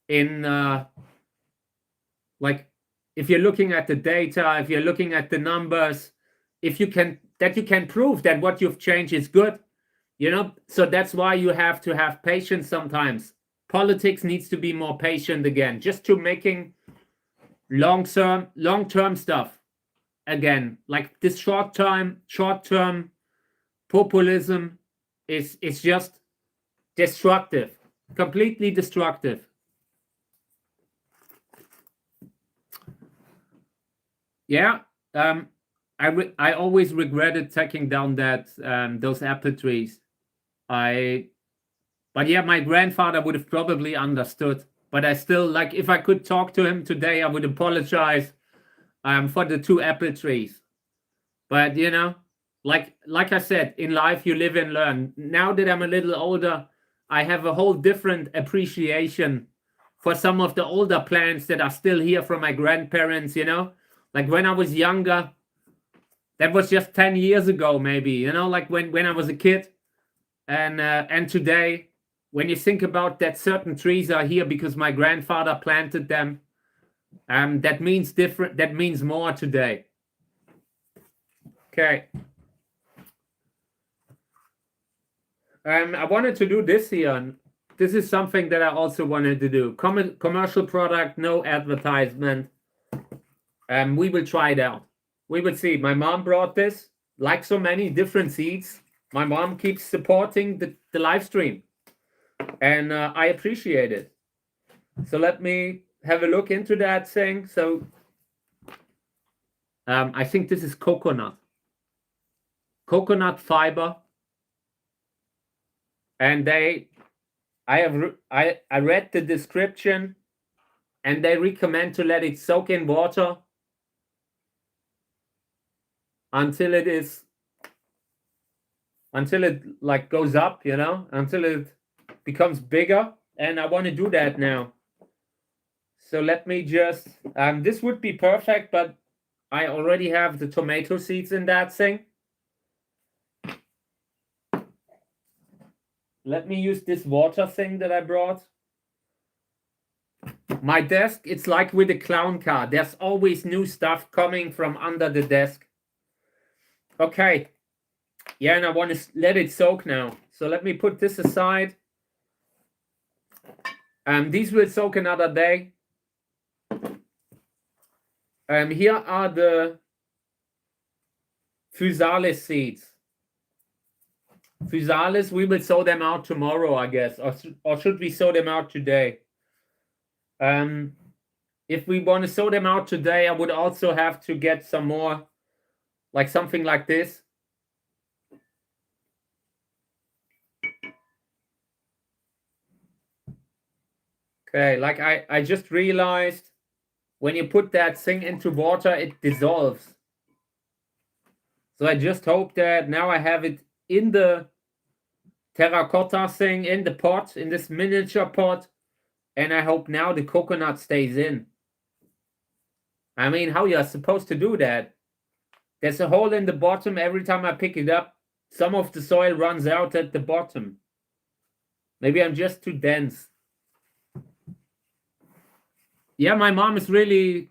in like, if you're looking at the data, if you're looking at the numbers, if you can prove that what you've changed is good, you know. So that's why you have to have patience sometimes. Politics needs to be more patient again, just to making long-term stuff again. Like this short-term populism is just destructive, completely destructive. Yeah, I always regretted taking down that those apple trees. But yeah, my grandfather would have probably understood. But I still, like, if I could talk to him today, I would apologize for the 2 apple trees. But you know, like I said, in life you live and learn. Now that I'm a little older, I have a whole different appreciation for some of the older plants that are still here from my grandparents, you know? Like when I was younger, that was just 10 years ago maybe, you know, like when I was a kid. And today, when you think about that, certain trees are here because my grandfather planted them, that means different, that means more today. Okay. I wanted to do this here, and this is something that I also wanted to do. Commercial product, no advertisement. We will try it out. We will see. My mom brought this, like so many different seeds. My mom keeps supporting the live stream, and I appreciate it. So let me have a look into that thing. So I think this is coconut fiber, and I read the description, and they recommend to let it soak in water until it like goes up, you know, until it becomes bigger. And I want to do that now. So let me just, this would be perfect, but I already have the tomato seeds in that thing. Let me use this water thing that I brought. My desk, it's like with a clown car. There's always new stuff coming from under the desk. Okay. Yeah, and I want to let it soak now. So let me put this aside. These will soak another day. Here are the physalis seeds. Physalis, we will sow them out tomorrow, I guess. Or should we sow them out today? If we want to sow them out today, I would also have to get some more, like something like this. Okay, like I just realized when you put that thing into water, it dissolves. So I just hope that now I have it in the terracotta thing, in the pot, in this miniature pot, and I hope now the coconut stays in. I mean, how you are supposed to do that? There's a hole in the bottom. Every time I pick it up, some of the soil runs out at the bottom. Maybe I'm just too dense. Yeah, my mom is really,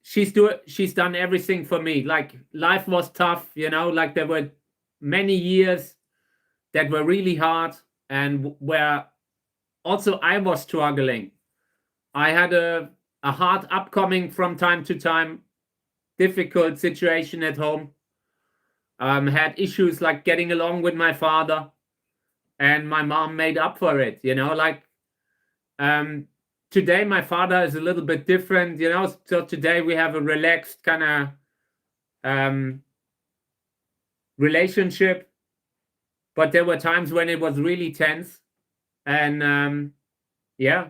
she's done everything for me. Like life was tough, you know, like there were many years that were really hard, and where also I was struggling. I had a hard upcoming from time to time, difficult situation at home. Had issues like getting along with my father, and my mom made up for it, you know, like today my father is a little bit different, you know. So today we have a relaxed kind of relationship, but there were times when it was really tense. And yeah,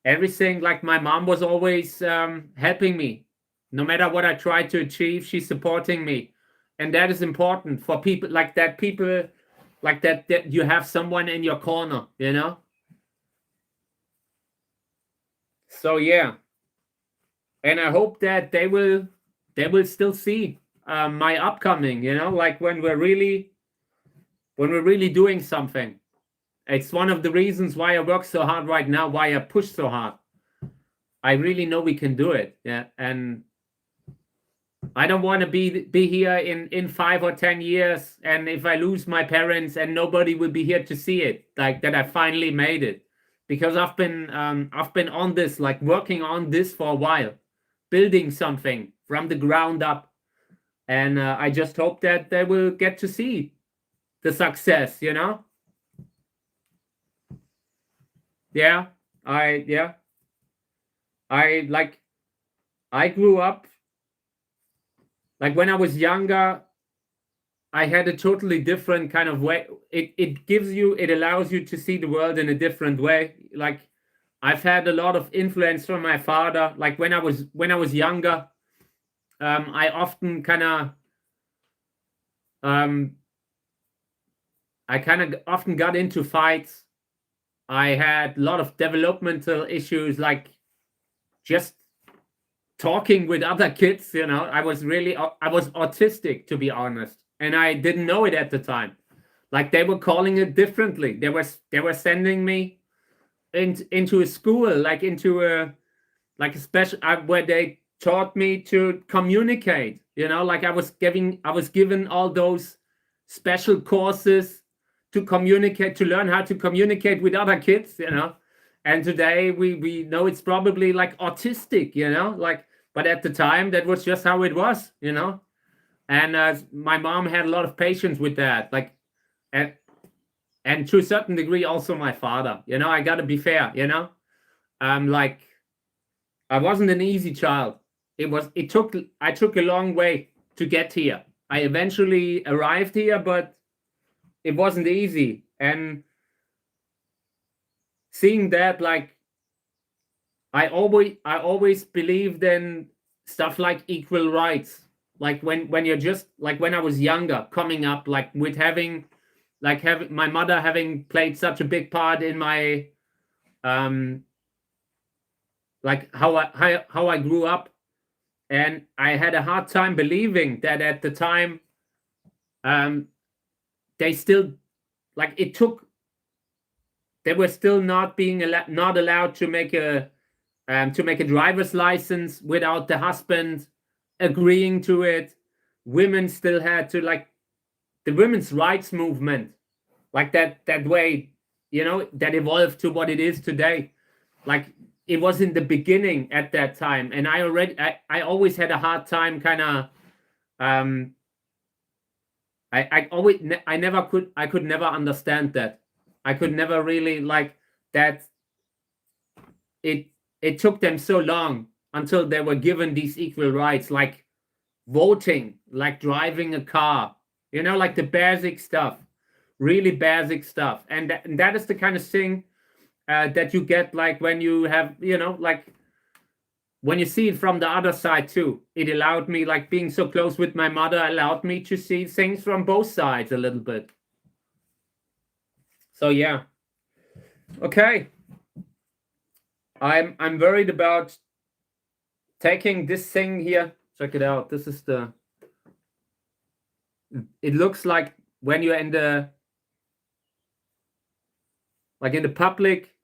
everything, like my mom was always helping me. No matter what I tried to achieve, she's supporting me. And that is important for people like that, that you have someone in your corner, you know? So yeah. And I hope that they will still see my upcoming, you know, like when we're really doing something. It's one of the reasons why I work so hard right now, why I push so hard. I really know we can do it. Yeah. And I don't want to be here in 5 or 10 years, and if I lose my parents and nobody will be here to see it, like that I finally made it, because I've been on this, like working on this for a while, building something from the ground up, and I just hope that they will get to see the success, you know. Yeah, I grew up, like when I was younger, I had a totally different kind of way. It allows you to see the world in a different way. Like I've had a lot of influence from my father. Like when I was younger, I often kind of often got into fights. I had a lot of developmental issues, like just talking with other kids, you know. I was autistic, to be honest, and I didn't know it at the time. Like they were calling it differently. They were sending me into a school, like into a special where they taught me to communicate, you know. Like I was given all those special courses to communicate, to learn how to communicate with other kids, you know. And today we know it's probably like autistic, you know, like, but at the time that was just how it was, you know. And my mom had a lot of patience with that, like, and to a certain degree also my father, you know. I got to be fair, you know. Like I wasn't an easy child. I took a long way to get here. I eventually arrived here, but it wasn't easy. And seeing that, like, I always believed in stuff like equal rights. Like when you're just like when I was younger, coming up, like with having my mother having played such a big part in my like how I grew up, and I had a hard time believing that at the time they still, like, they were still not allowed to make a driver's license without the husband agreeing to it. Women still had to, like, the women's rights movement, like that way, you know, that evolved to what it is today. Like it was in the beginning at that time, and I always had a hard time kind of I could never understand that. I could never really, like, that it took them so long until they were given these equal rights, like voting, like driving a car, you know, like the basic stuff, really basic stuff. And that is the kind of thing that you get, like, when you have, you know, like, when you see it from the other side too. It allowed me, like, being so close with my mother allowed me to see things from both sides a little bit. So yeah. Okay. I'm worried about taking this thing here. Check it out. This is it looks like when you're in the, like, in the public,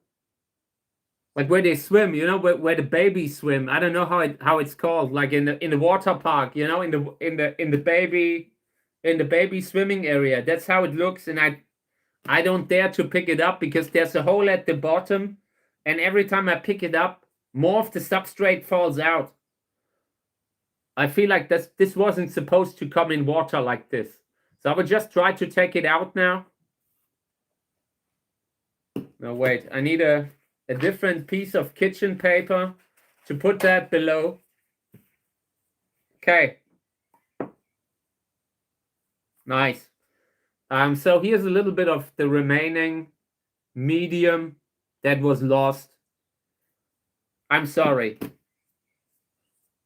like where they swim, you know, where the babies swim. I don't know how it's called, like in the water park, you know, in the baby swimming area. That's how it looks, and I don't dare to pick it up because there's a hole at the bottom, and every time I pick it up, more of the substrate falls out. I feel like this wasn't supposed to come in water like this. So I will just try to take it out now. No, wait, I need a different piece of kitchen paper to put that below. Okay. Nice. So here's a little bit of the remaining medium that was lost. I'm sorry.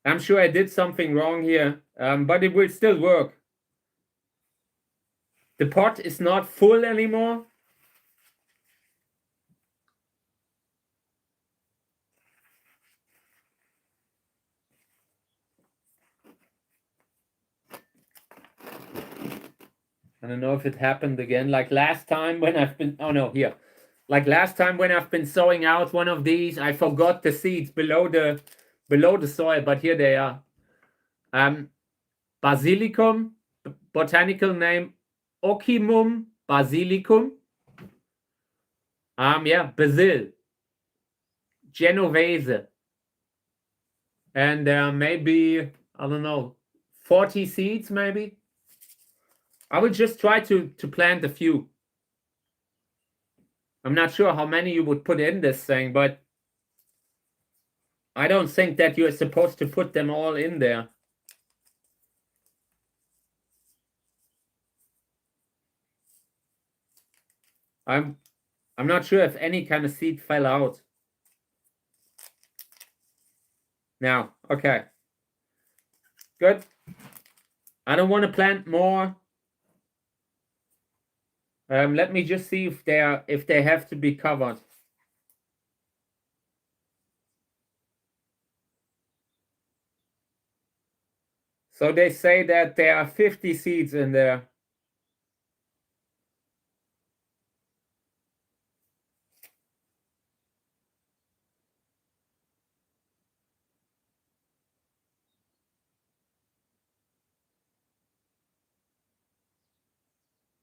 I'm sure I did something wrong here, but it will still work. The pot is not full anymore. I don't know if it happened again, like last time when I've been, oh no, here. Like last time when I've been sowing out one of these, I forgot the seeds below the soil, but here they are. Basilicum, botanical name Ocimum basilicum. Yeah, basil, Genovese, and maybe, I don't know, 40 seeds maybe. I will just try to plant a few. I'm not sure how many you would put in this thing, but I don't think that you're supposed to put them all in there. I'm not sure if any kind of seed fell out. Now, okay. Good. I don't want to plant more. Let me just see if they have to be covered. So they say that there are 50 seeds in there.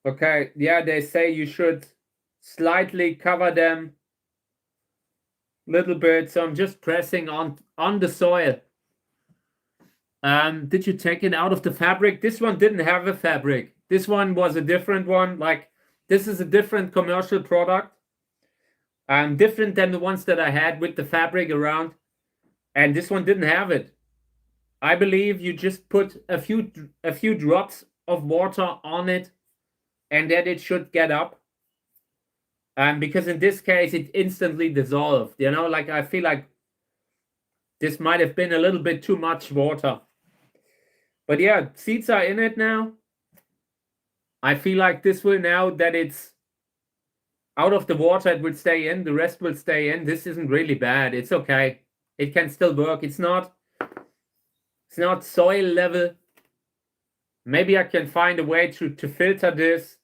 Okay, yeah, they say you should slightly cover them a little bit. So I'm just pressing on the soil. Did you take it out of the fabric? This one didn't have a fabric. This one was a different one. Like, this is a different commercial product. Different than the ones that I had with the fabric around. And this one didn't have it. I believe you just put a few drops of water on it, and then it should get up. Because in this case, it instantly dissolved. You know, like I feel like this might have been a little bit too much water. But yeah, seeds are in it now. I feel like this will, now that it's out of the water, it will stay in. The rest will stay in. This isn't really bad. It's okay. It can still work. It's not soil level. Maybe I can find a way to filter this.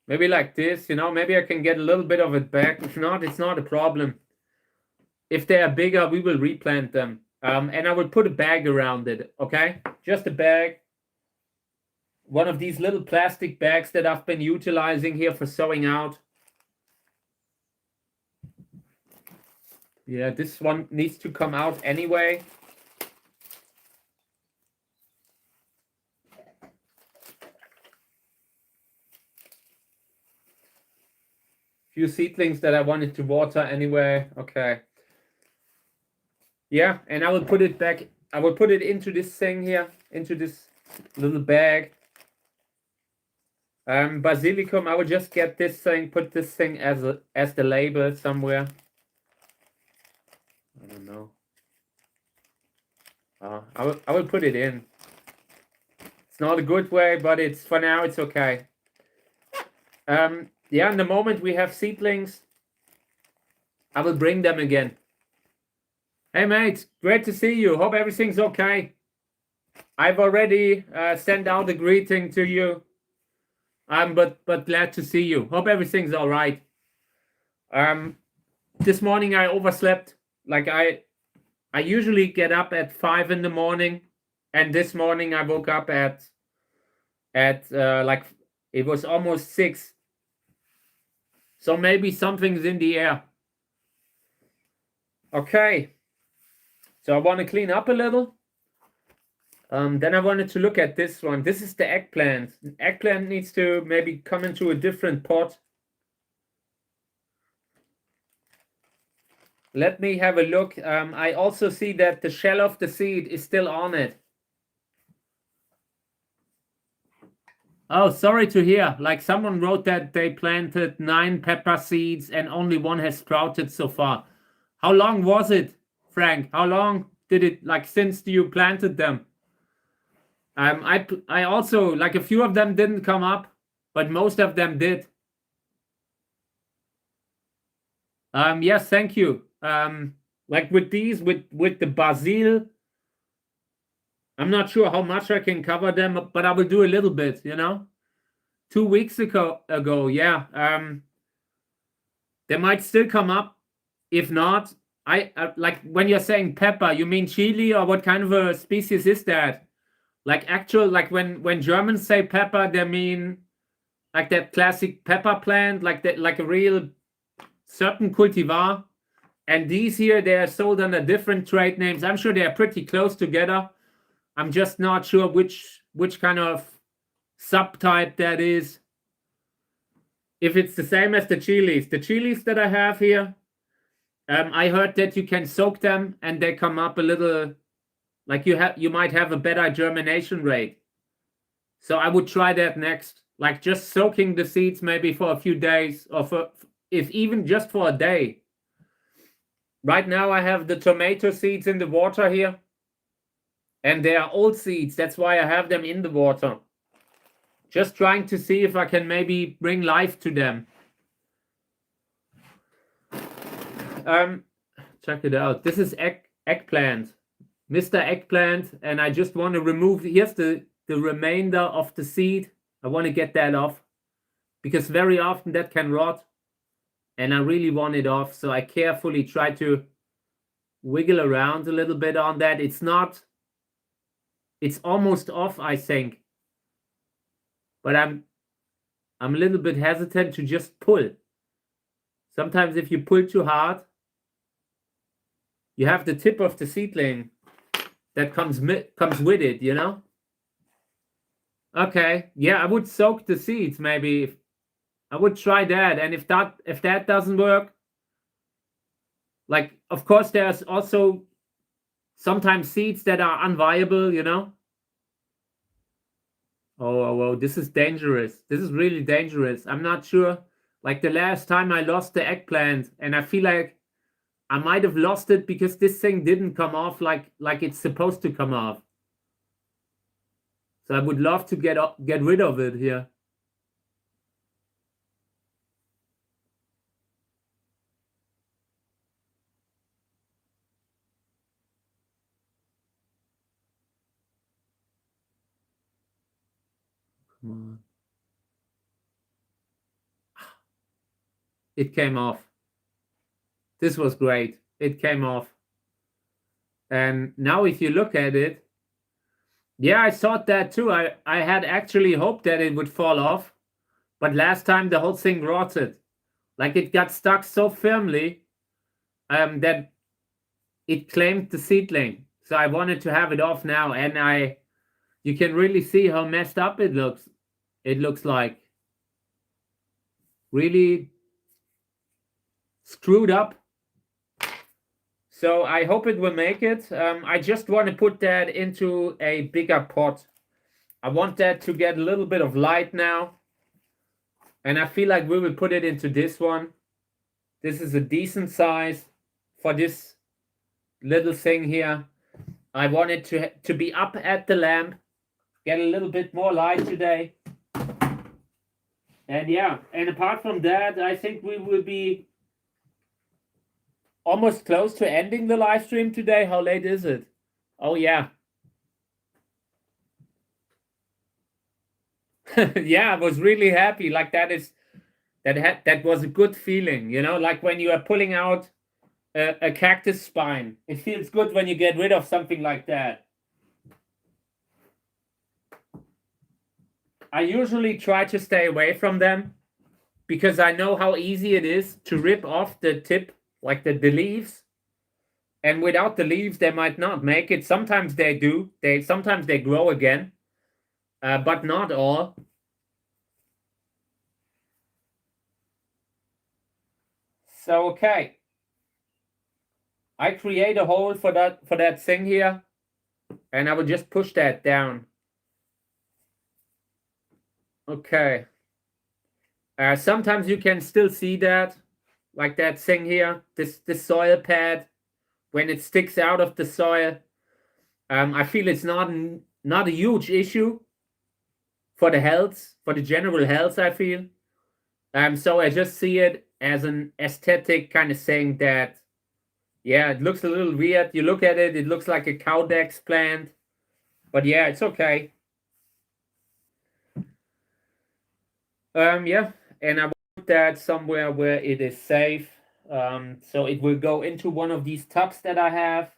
Maybe like this, you know, maybe I can get a little bit of it back. If not, it's not a problem. If they are bigger, we will replant them. And I will put a bag around it, okay? Just a bag. One of these little plastic bags that I've been utilizing here for sowing out. Yeah, this one needs to come out anyway. Few seedlings that I wanted to water anyway. Okay. Yeah, and I will put it back. I will put it into this thing here, into this little bag. Basilicum, I will just get this thing, put this thing as the label somewhere. I don't know. I will put it in. It's not a good way, but it's, for now it's okay. Yeah, in the moment we have seedlings, I will bring them again. Hey mate, great to see you. Hope everything's okay. I've already sent out a greeting to you. But glad to see you. Hope everything's all right. This morning I overslept. Like I usually get up at 5 in the morning, and this morning I woke up at like it was almost 6. So maybe something's in the air. Okay. So I want to clean up a little. Then I wanted to look at this one. This is the eggplant. Eggplant needs to maybe come into a different pot. Let me have a look. I also see that the shell of the seed is still on it. Oh, sorry to hear. Like someone wrote that they planted 9 pepper seeds and only one has sprouted so far. How long was it, Frank? How long did it like since you planted them? I also like a few of them didn't come up, but most of them did. Yes, thank you. Like with these, with the basil, I'm not sure how much I can cover them, but I will do a little bit. 2 weeks ago, yeah. They might still come up. If not, I like when you're saying pepper, you mean chili or what kind of a species is that? Like actual, like when Germans say pepper, they mean like that classic pepper plant, like that, like a real certain cultivar. And these here, they are sold under different trade names. I'm sure they are pretty close together. I'm just not sure which kind of subtype that is. If it's the same as the chilies. The chilies that I have here, I heard that you can soak them and they come up a little, like you might have a better germination rate. So I would try that next. Like just soaking the seeds maybe for a few days or if even just for a day. Right now I have the tomato seeds in the water here. And they are old seeds. That's why I have them in the water. Just trying to see if I can maybe bring life to them. Check it out. This is eggplant. Mr. Eggplant. And I just want to remove, here's the remainder of the seed. I want to get that off. Because very often that can rot. And I really want it off. So I carefully try to wiggle around a little bit on that. It's almost off, I think. But I'm a little bit hesitant to just pull. Sometimes if you pull too hard, you have the tip of the seedling that comes with it, Okay, yeah, I would soak the seeds maybe. I would try that, and if that doesn't work, like of course there's also sometimes seeds that are unviable. Oh, this is dangerous. This is really dangerous. I'm not sure. Like the last time I lost the eggplant, and I feel like I might have lost it because this thing didn't come off like it's supposed to come off. So I would love to get rid of it here. Come on. It came off. This was great. It came off. And now if you look at it, yeah, I thought that too. I had actually hoped that it would fall off. But last time the whole thing rotted. Like it got stuck so firmly that it claimed the seedling. So I wanted to have it off now. And you can really see how messed up it looks. It looks like really screwed up. So I hope it will make it. I just want to put that into a bigger pot. I want that to get a little bit of light now. And I feel like we will put it into this one. This is a decent size for this little thing here. I want it to be up at the lamp. Get a little bit more light today. And yeah, and apart from that, I think we will be almost close to ending the live stream today. How late is it? Oh yeah. Yeah, I was really happy. Like that was a good feeling, like when you are pulling out a cactus spine. It feels good when you get rid of something like that. I usually try to stay away from them because I know how easy it is to rip off the tip, like the leaves. And without the leaves, they might not make it. Sometimes they do. Sometimes they grow again, but not all. So okay, I create a hole for that thing here, and I will just push that down. Okay. Sometimes you can still see that, like that thing here, this soil pad, when it sticks out of the soil. I feel it's not a huge issue for the health, for the general health, I feel. So I just see it as an aesthetic kind of thing that, yeah, it looks a little weird. You look at it, it looks like a cowdex plant. But yeah, it's okay. Yeah, and I want that somewhere where it is safe. So it will go into one of these tubs that I have.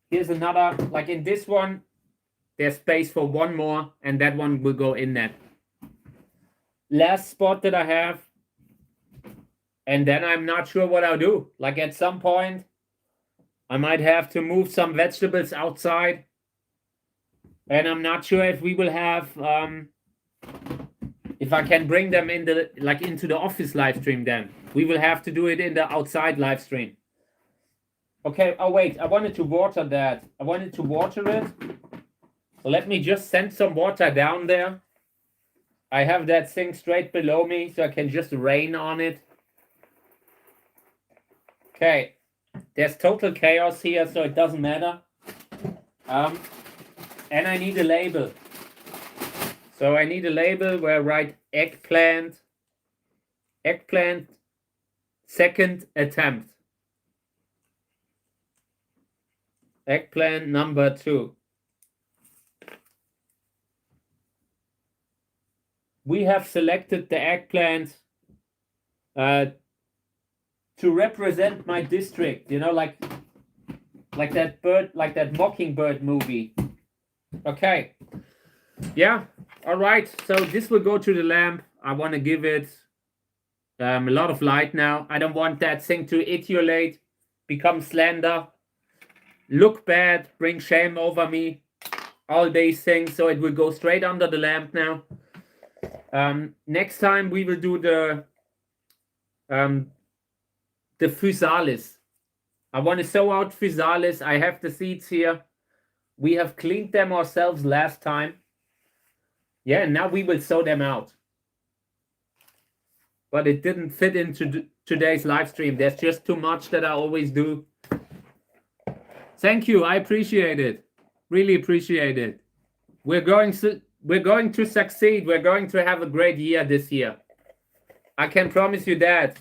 Here's another, like in this one, there's space for one more, and that one will go in that last spot that I have. And then I'm not sure what I'll do. Like at some point, I might have to move some vegetables outside. And I'm not sure if we will have, if I can bring them in the, like into the office live stream then. We will have to do it in the outside live stream. Okay, oh wait, I wanted to water that. I wanted to water it. So let me just send some water down there. I have that thing straight below me, so I can just rain on it. Okay, there's total chaos here, so it doesn't matter. And I need a label. So I need a label where I write eggplant, second attempt. Eggplant number 2. We have selected the eggplant to represent my district, you know, like that bird, like that Mockingbird movie. Okay. Yeah. All right. So this will go to the lamp. I want to give it a lot of light now. I don't want that thing to etiolate, become slender, look bad, bring shame over me, all these things. So it will go straight under the lamp now. Next time we will do the physalis. I want to sow out physalis. I have the seeds here. We have cleaned them ourselves last time. Yeah, and now we will sow them out. But it didn't fit into today's live stream. There's just too much that I always do. Thank you. I appreciate it. Really appreciate it. We're going to succeed. We're going to have a great year this year. I can promise you that.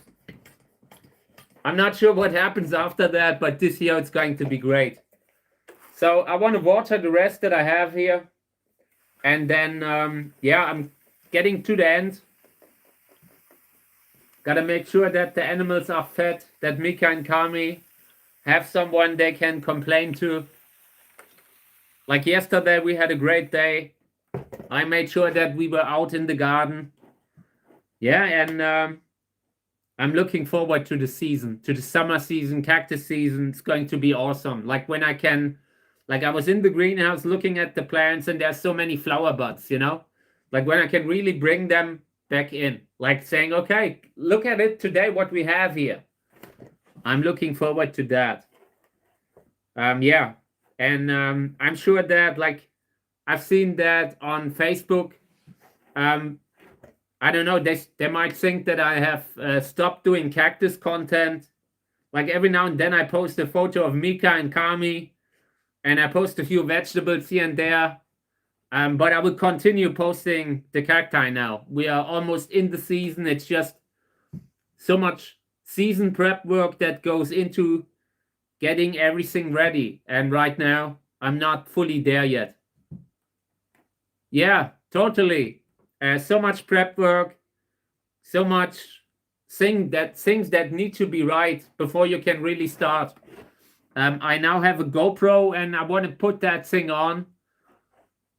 I'm not sure what happens after that, but this year it's going to be great. So I want to water the rest that I have here. And then, yeah, I'm getting to the end. Gotta make sure that the animals are fed, that Mika and Kami have someone they can complain to. Like yesterday, we had a great day. I made sure that we were out in the garden. Yeah, and I'm looking forward to the season, to the summer season, cactus season. It's going to be awesome. Like when I can, like I was in the greenhouse looking at the plants and there's so many flower buds, you know? Like when I can really bring them back in, like saying, okay, look at it today, what we have here. I'm looking forward to that. Yeah, and I'm sure that, like, I've seen that on Facebook. I don't know, they might think that I have stopped doing cactus content. Like every now and then I post a photo of Mika and Kami, and I post a few vegetables here and there. But I will continue posting the cacti now. We are almost in the season. It's just so much season prep work that goes into getting everything ready. And right now, I'm not fully there yet. Yeah, totally. So much prep work, so much things that need to be right before you can really start. I now have a GoPro and I want to put that thing on.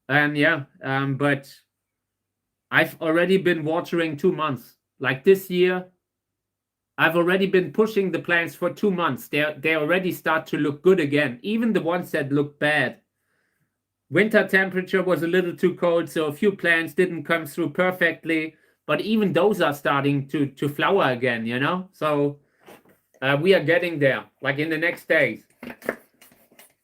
And yeah, but I've already been watering 2 months. Like this year, I've already been pushing the plants for 2 months. They already start to look good again, even the ones that look bad. Winter temperature was a little too cold, so a few plants didn't come through perfectly, but even those are starting to flower again, you know? So we are getting there, like in the next days.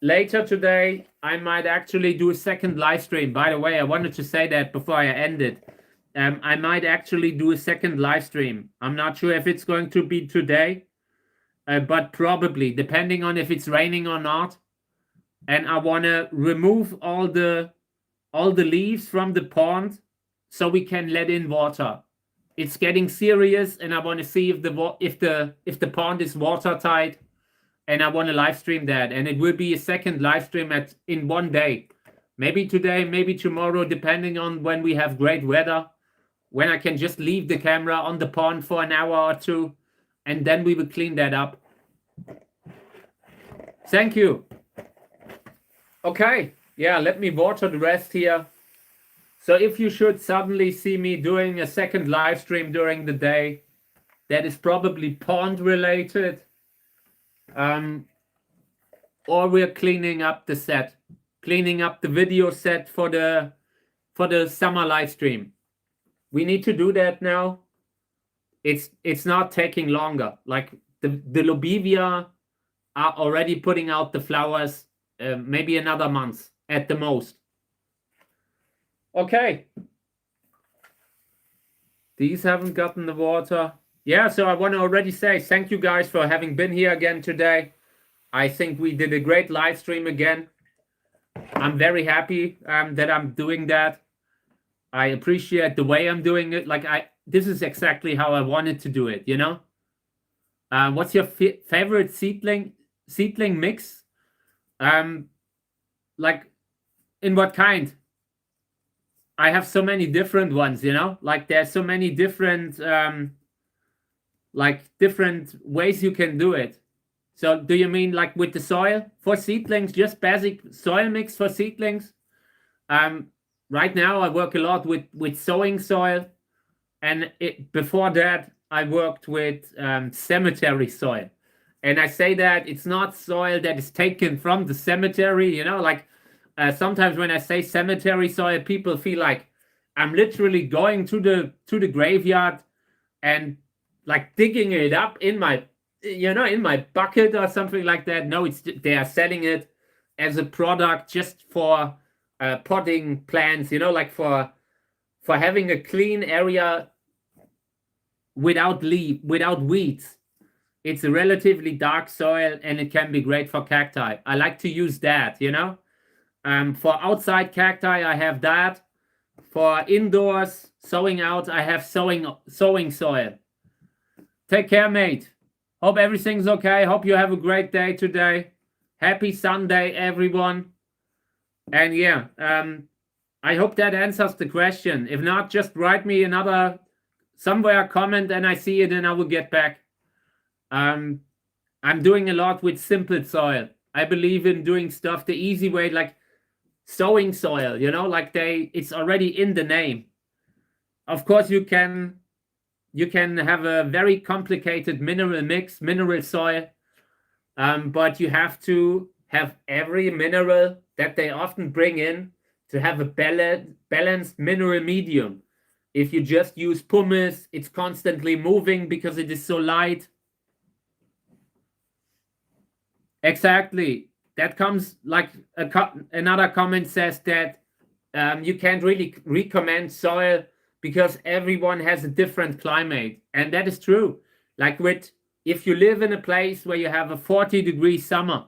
Later today, I might actually do a second live stream. By the way, I wanted to say that before I end it. I might actually do a second live stream. I'm not sure if it's going to be today, but probably, depending on if it's raining or not. And I want to remove all the leaves from the pond so we can let in water. It's getting serious, and I want to see if the pond is watertight, and I want to live stream that. And it will be a second live stream in one day. Maybe today, maybe tomorrow, depending on when we have great weather, when I can just leave the camera on the pond for an hour or two, and then we will clean that up. Thank you. Okay, yeah, let me water the rest here. So if you should suddenly see me doing a second live stream during the day, that is probably pond related, or we're cleaning up the set, cleaning up the video set for the summer live stream. We need to do that now. It's not taking longer. Like the lobivia are already putting out the flowers, maybe another month at the most. Okay. These haven't gotten the water. Yeah, so I want to already say thank you guys for having been here again today. I think we did a great live stream again. I'm very happy that I'm doing that. I appreciate the way I'm doing it. Like this is exactly how I wanted to do it, you know? What's your favorite seedling mix? Like in what kind? I have so many different ones, you know? Like there's so many different different ways you can do it. So do you mean like with the soil for seedlings, just basic soil mix for seedlings? Right now I work a lot with sowing soil, and before that I worked with cemetery soil. And I say that it's not soil that is taken from the cemetery, you know, like sometimes when I say cemetery soil, people feel like I'm literally going to the graveyard and like digging it up in my, you know, in my bucket or something like that. No, they are selling it as a product just for potting plants, you know, like for having a clean area without weeds. It's a relatively dark soil, and it can be great for cacti. I like to use that, you know. For outside cacti, I have that. For indoors, sowing out, I have sowing soil. Take care, mate. Hope everything's okay. Hope you have a great day today. Happy Sunday, everyone. And yeah, I hope that answers the question. If not, just write me another somewhere comment and I see it and I will get back. I'm doing a lot with simple soil. I believe in doing stuff the easy way, like sowing soil, you know, like it's already in the name. Of course, you can have a very complicated mineral mix, mineral soil, but you have to have every mineral that they often bring in to have a balanced mineral medium. If you just use pumice, it's constantly moving because it is so light. Exactly. That comes like another comment says that you can't really recommend soil because everyone has a different climate. And that is true. Like if you live in a place where you have a 40-degree summer,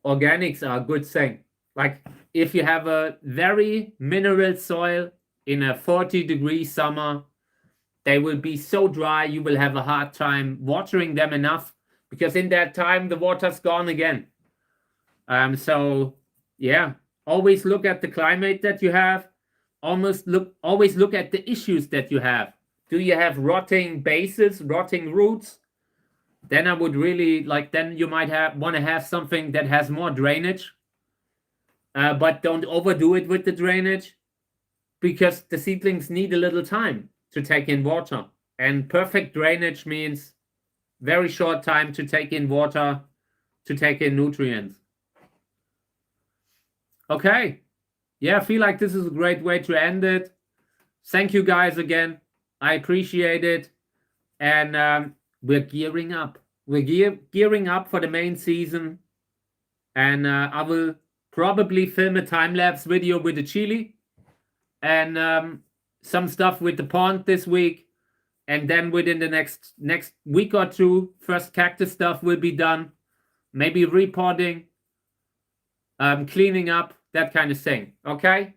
organics are a good thing. Like if you have a very mineral soil in a 40-degree summer, they will be so dry you will have a hard time watering them enough, because in that time the water's gone again. So yeah, always look at the climate that you have. Always look at the issues that you have. Do you have rotting bases, rotting roots? Then I would really then you might want to have something that has more drainage, but don't overdo it with the drainage, because the seedlings need a little time to take in water, and perfect drainage means very short time to take in water, to take in nutrients. Okay. Yeah, I feel like this is a great way to end it. Thank you guys again. I appreciate it. And we're gearing up. We're gearing up for the main season. And I will probably film a time-lapse video with the chili. And some stuff with the pond this week, and then within the next week or two, first cactus stuff will be done. Maybe repotting, cleaning up, that kind of thing. Okay.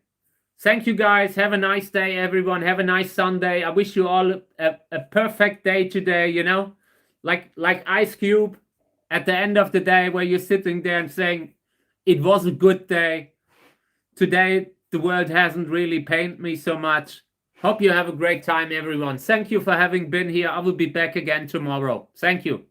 Thank you guys. Have a nice day, everyone. Have a nice Sunday. I wish you all a perfect day today, you know, like Ice Cube at the end of the day, where you're sitting there and saying, it was a good day. Today, the world hasn't really pained me so much. Hope you have a great time, everyone. Thank you for having been here. I will be back again tomorrow. Thank you.